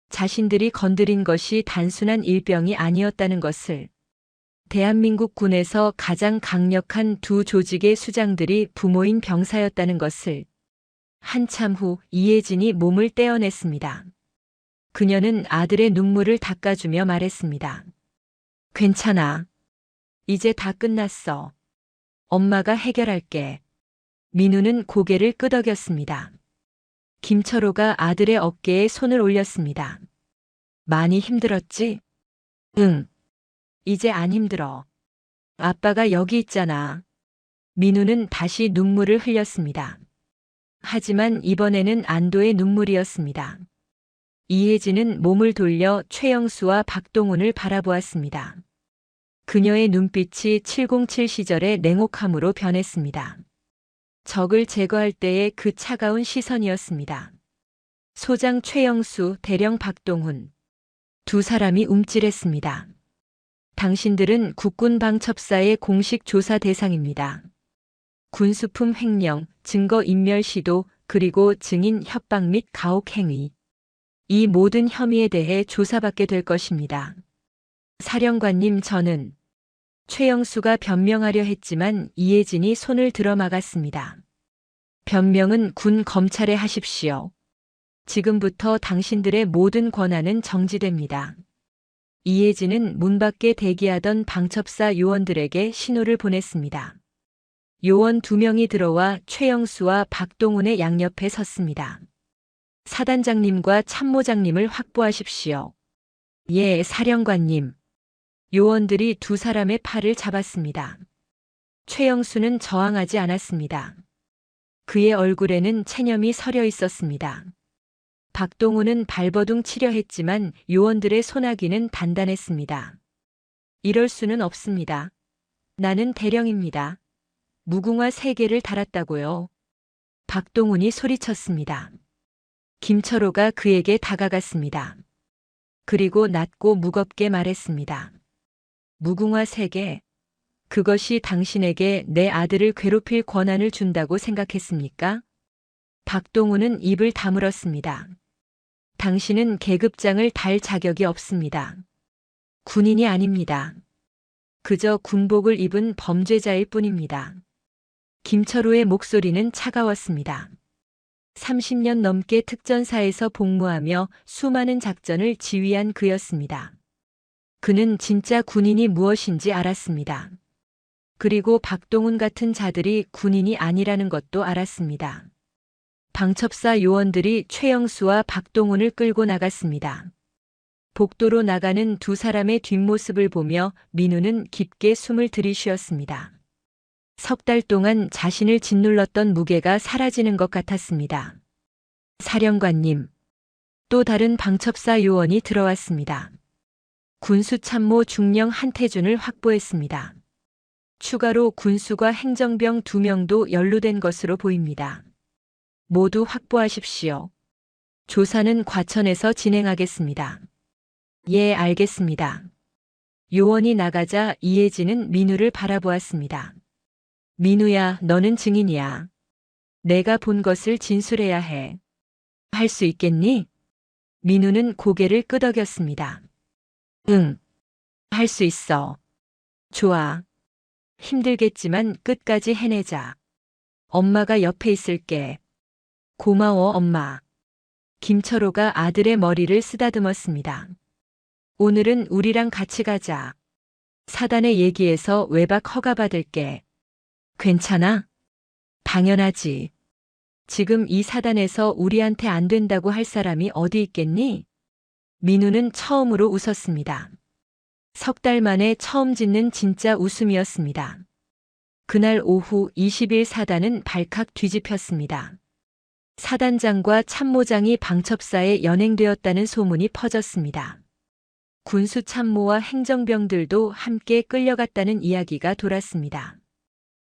자신들이 건드린 것이 단순한 일병이 아니었다는 것을. 대한민국 군에서 가장 강력한 두 조직의 수장들이 부모인 병사였다는 것을. 한참 후 이혜진이 몸을 떼어냈습니다. 그녀는 아들의 눈물을 닦아주며 말했습니다. 괜찮아. 이제 다 끝났어. 엄마가 해결할게. 민우는 고개를 끄덕였습니다. 김철호가 아들의 어깨에 손을 올렸습니다. 많이 힘들었지? 응. 이제 안 힘들어. 아빠가 여기 있잖아. 민우는 다시 눈물을 흘렸습니다. 하지만 이번에는 안도의 눈물이었습니다. 이혜진은 몸을 돌려 최영수와 박동훈을 바라보았습니다. 그녀의 눈빛이 707 시절의 냉혹함으로 변했습니다. 적을 제거할 때의 그 차가운 시선이었습니다. 소장 최영수, 대령 박동훈. 두 사람이 움찔했습니다. 당신들은 국군 방첩사의 공식 조사 대상입니다. 군수품 횡령, 증거 인멸 시도, 그리고 증인 협박 및 가혹 행위. 이 모든 혐의에 대해 조사받게 될 것입니다. 사령관님, 저는. 최영수가 변명하려 했지만 이혜진이 손을 들어 막았습니다. 변명은 군 검찰에 하십시오. 지금부터 당신들의 모든 권한은 정지됩니다. 이혜진은 문 밖에 대기하던 방첩사 요원들에게 신호를 보냈습니다. 요원 2명이 들어와 최영수와 박동훈의 양옆에 섰습니다. 사단장님과 참모장님을 확보하십시오. 예, 사령관님. 요원들이 두 사람의 팔을 잡았습니다. 최영수는 저항하지 않았습니다. 그의 얼굴에는 체념이 서려 있었습니다. 박동훈은 발버둥 치려 했지만 요원들의 소나기는 단단했습니다. 이럴 수는 없습니다. 나는 대령입니다. 무궁화 3개를 달았다고요. 박동훈이 소리쳤습니다. 김철호가 그에게 다가갔습니다. 그리고 낮고 무겁게 말했습니다. 무궁화 3개. 그것이 당신에게 내 아들을 괴롭힐 권한을 준다고 생각했습니까? 박동훈은 입을 다물었습니다. 당신은 계급장을 달 자격이 없습니다. 군인이 아닙니다. 그저 군복을 입은 범죄자일 뿐입니다. 김철우의 목소리는 차가웠습니다. 30년 넘게 특전사에서 복무하며 수많은 작전을 지휘한 그였습니다. 그는 진짜 군인이 무엇인지 알았습니다. 그리고 박동훈 같은 자들이 군인이 아니라는 것도 알았습니다. 방첩사 요원들이 최영수와 박동훈을 끌고 나갔습니다. 복도로 나가는 두 사람의 뒷모습을 보며 민우는 깊게 숨을 들이쉬었습니다. 석 달 동안 자신을 짓눌렀던 무게가 사라지는 것 같았습니다. 사령관님, 또 다른 방첩사 요원이 들어왔습니다. 군수참모 중령 한태준을 확보했습니다. 추가로 군수과 행정병 2명도 연루된 것으로 보입니다. 모두 확보하십시오. 조사는 과천에서 진행하겠습니다. 예, 알겠습니다. 요원이 나가자 이혜진은 민우를 바라보았습니다. 민우야, 너는 증인이야. 내가 본 것을 진술해야 해. 할 수 있겠니? 민우는 고개를 끄덕였습니다. 응, 할 수 있어. 좋아. 힘들겠지만 끝까지 해내자. 엄마가 옆에 있을게. 고마워, 엄마. 김철호가 아들의 머리를 쓰다듬었습니다. 오늘은 우리랑 같이 가자. 사단의 얘기에서 외박 허가받을게. 괜찮아? 당연하지. 지금 이 사단에서 우리한테 안 된다고 할 사람이 어디 있겠니? 민우는 처음으로 웃었습니다. 석 달 만에 처음 짓는 진짜 웃음이었습니다. 그날 오후 20일 사단은 발칵 뒤집혔습니다. 사단장과 참모장이 방첩사에 연행되었다는 소문이 퍼졌습니다. 군수참모와 행정병들도 함께 끌려갔다는 이야기가 돌았습니다.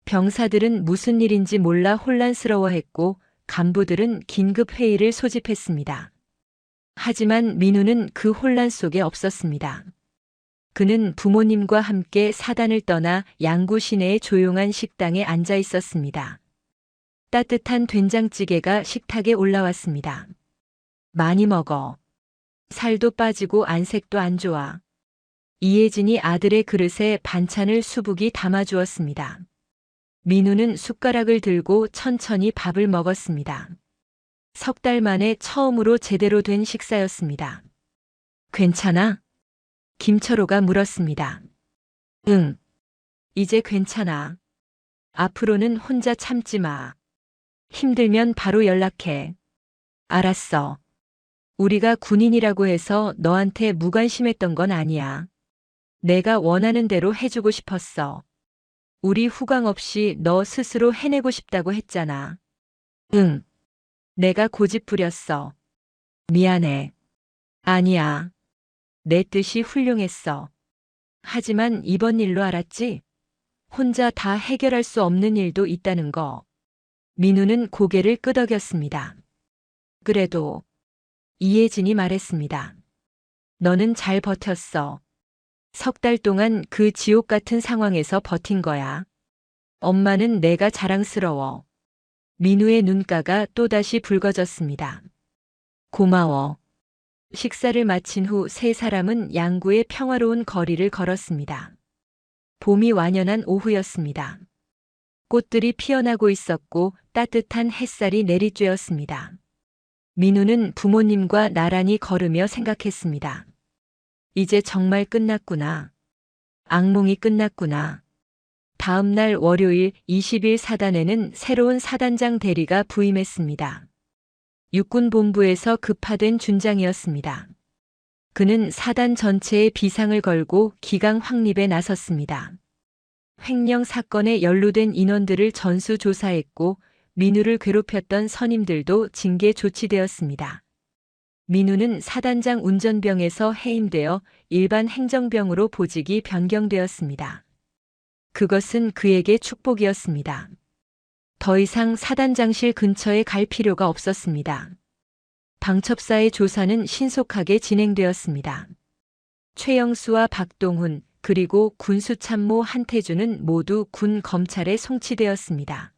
병사들은 무슨 일인지 몰라 혼란스러워했고 간부들은 긴급 회의를 소집했습니다. 하지만 민우는 그 혼란 속에 없었습니다. 그는 부모님과 함께 사단을 떠나 양구 시내의 조용한 식당에 앉아 있었습니다. 따뜻한 된장찌개가 식탁에 올라왔습니다. 많이 먹어. 살도 빠지고 안색도 안 좋아. 이혜진이 아들의 그릇에 반찬을 수북이 담아주었습니다. 민우는 숟가락을 들고 천천히 밥을 먹었습니다. 석 달 만에 처음으로 제대로 된 식사였습니다. 괜찮아? 김철호가 물었습니다. 응. 이제 괜찮아. 앞으로는 혼자 참지 마. 힘들면 바로 연락해. 알았어. 우리가 군인이라고 해서 너한테 무관심했던 건 아니야. 내가 원하는 대로 해주고 싶었어. 우리 후광 없이 너 스스로 해내고 싶다고 했잖아. 응. 내가 고집 부렸어. 미안해. 아니야. 내 뜻이 훌륭했어. 하지만 이번 일로 알았지? 혼자 다 해결할 수 없는 일도 있다는 거. 민우는 고개를 끄덕였습니다. 그래도 이혜진이 말했습니다. 너는 잘 버텼어. 석 달 동안 그 지옥 같은 상황에서 버틴 거야. 엄마는 내가 자랑스러워. 민우의 눈가가 또다시 붉어졌습니다. 고마워. 식사를 마친 후 세 사람은 양구의 평화로운 거리를 걸었습니다. 봄이 완연한 오후였습니다. 꽃들이 피어나고 있었고 따뜻한 햇살이 내리쬐었습니다. 민우는 부모님과 나란히 걸으며 생각했습니다. 이제 정말 끝났구나. 악몽이 끝났구나. 다음 날 월요일 20일 사단에는 새로운 사단장 대리가 부임했습니다. 육군본부에서 급파된 준장이었습니다. 그는 사단 전체에 비상을 걸고 기강 확립에 나섰습니다. 횡령 사건에 연루된 인원들을 전수조사했고 민우를 괴롭혔던 선임들도 징계 조치되었습니다. 민우는 사단장 운전병에서 해임되어 일반 행정병으로 보직이 변경되었습니다. 그것은 그에게 축복이었습니다. 더 이상 사단장실 근처에 갈 필요가 없었습니다. 방첩사의 조사는 신속하게 진행되었습니다. 최영수와 박동훈 그리고 군수참모 한태준은 모두 군 검찰에 송치되었습니다.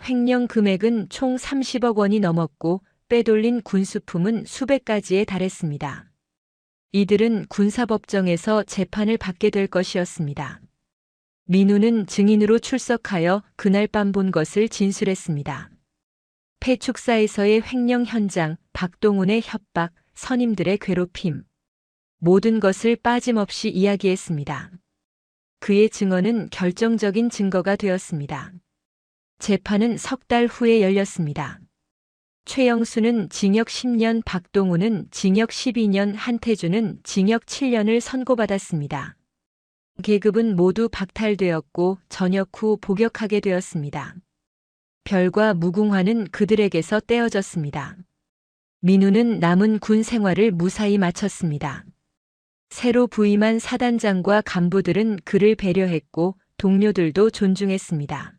횡령 금액은 총 30억 원이 넘었고 빼돌린 군수품은 수백 가지에 달했습니다. 이들은 군사법정에서 재판을 받게 될 것이었습니다. 민우는 증인으로 출석하여 그날 밤 본 것을 진술했습니다. 폐축사에서의 횡령 현장, 박동훈의 협박, 선임들의 괴롭힘, 모든 것을 빠짐없이 이야기했습니다. 그의 증언은 결정적인 증거가 되었습니다. 재판은 석 달 후에 열렸습니다. 최영수는 징역 10년, 박동훈은 징역 12년, 한태주는 징역 7년을 선고받았습니다. 계급은 모두 박탈되었고 전역 후 복역하게 되었습니다. 별과 무궁화는 그들에게서 떼어졌습니다. 민우는 남은 군 생활을 무사히 마쳤습니다. 새로 부임한 사단장과 간부들은 그를 배려했고 동료들도 존중했습니다.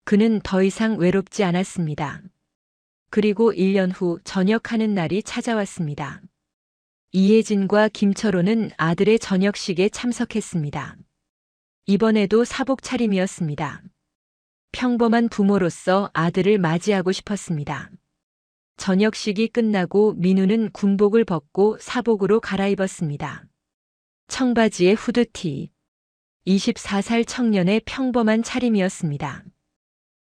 그는 더 이상 외롭지 않았습니다. 그리고 1년 후 전역하는 날이 찾아왔습니다. 이혜진과 김철호는 아들의 전역식에 참석했습니다. 이번에도 사복 차림이었습니다. 평범한 부모로서 아들을 맞이하고 싶었습니다. 전역식이 끝나고 민우는 군복을 벗고 사복으로 갈아입었습니다. 청바지에 후드티. 24살 청년의 평범한 차림이었습니다.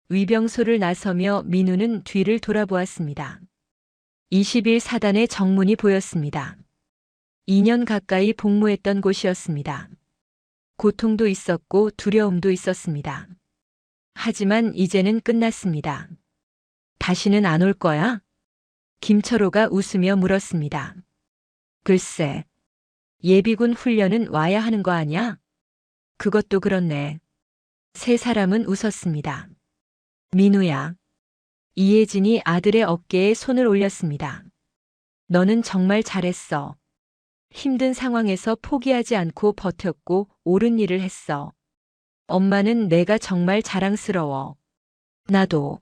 위병소를 나서며 민우는 뒤를 돌아보았습니다. 21사단의 정문이 보였습니다. 2년 가까이 복무했던 곳이었습니다. 고통도 있었고 두려움도 있었습니다. 하지만 이제는 끝났습니다. 다시는 안 올 거야? 김철호가 웃으며 물었습니다. 글쎄, 예비군 훈련은 와야 하는 거 아냐? 그것도 그렇네. 세 사람은 웃었습니다. 민우야. 이혜진이 아들의 어깨에 손을 올렸습니다. 너는 정말 잘했어. 힘든 상황에서 포기하지 않고 버텼고 옳은 일을 했어. 엄마는 내가 정말 자랑스러워. 나도.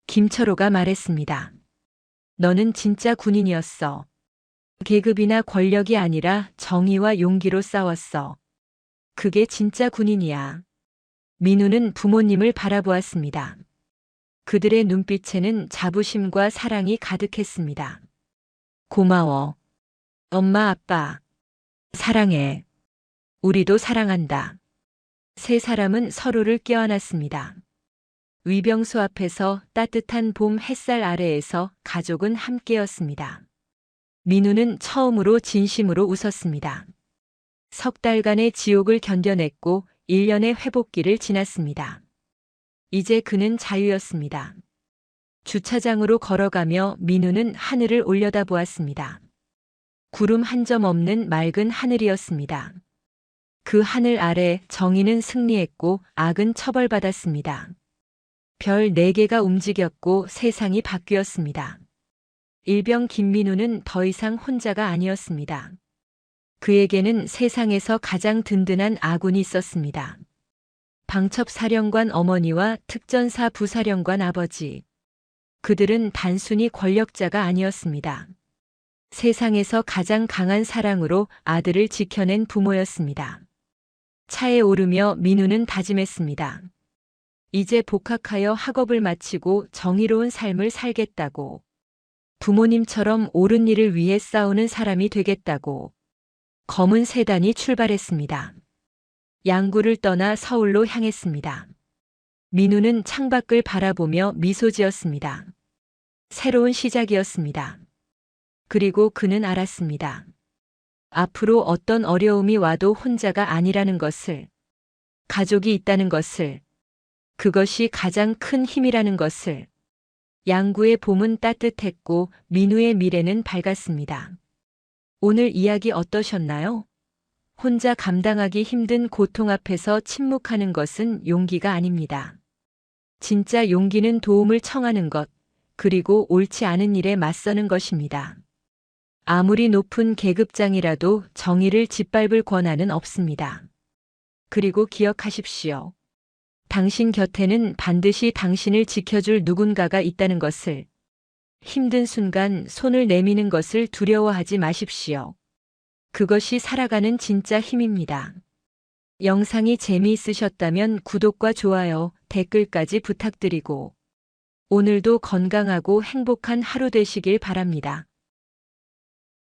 김철호가 말했습니다. 너는 진짜 군인이었어. 계급이나 권력이 아니라 정의와 용기로 싸웠어. 그게 진짜 군인이야. 민우는 부모님을 바라보았습니다. 그들의 눈빛에는 자부심과 사랑이 가득했습니다. 고마워. 엄마, 아빠. 사랑해. 우리도 사랑한다. 세 사람은 서로를 껴안았습니다. 위병소 앞에서 따뜻한 봄 햇살 아래에서 가족은 함께였습니다. 민우는 처음으로 진심으로 웃었습니다. 석 달간의 지옥을 견뎌냈고 1년의 회복기를 지났습니다. 이제 그는 자유였습니다. 주차장으로 걸어가며 민우는 하늘을 올려다보았습니다. 구름 한 점 없는 맑은 하늘이었습니다. 그 하늘 아래 정의는 승리했고 악은 처벌받았습니다. 별 4개가 움직였고 세상이 바뀌었습니다. 일병 김민우는 더 이상 혼자가 아니었습니다. 그에게는 세상에서 가장 든든한 아군이 있었습니다. 방첩사령관 어머니와 특전사 부사령관 아버지. 그들은 단순히 권력자가 아니었습니다. 세상에서 가장 강한 사랑으로 아들을 지켜낸 부모였습니다. 차에 오르며 민우는 다짐했습니다. 이제 복학하여 학업을 마치고 정의로운 삶을 살겠다고. 부모님처럼 옳은 일을 위해 싸우는 사람이 되겠다고. 검은 세단이 출발했습니다. 양구를 떠나 서울로 향했습니다. 민우는 창밖을 바라보며 미소 지었습니다. 새로운 시작이었습니다. 그리고 그는 알았습니다. 앞으로 어떤 어려움이 와도 혼자가 아니라는 것을, 가족이 있다는 것을, 그것이 가장 큰 힘이라는 것을. 양구의 봄은 따뜻했고 민우의 미래는 밝았습니다. 오늘 이야기 어떠셨나요? 혼자 감당하기 힘든 고통 앞에서 침묵하는 것은 용기가 아닙니다. 진짜 용기는 도움을 청하는 것, 그리고 옳지 않은 일에 맞서는 것입니다. 아무리 높은 계급장이라도 정의를 짓밟을 권한은 없습니다. 그리고 기억하십시오. 당신 곁에는 반드시 당신을 지켜줄 누군가가 있다는 것을. 힘든 순간 손을 내미는 것을 두려워하지 마십시오. 그것이 살아가는 진짜 힘입니다. 영상이 재미있으셨다면 구독과 좋아요, 댓글까지 부탁드리고 오늘도 건강하고 행복한 하루 되시길 바랍니다.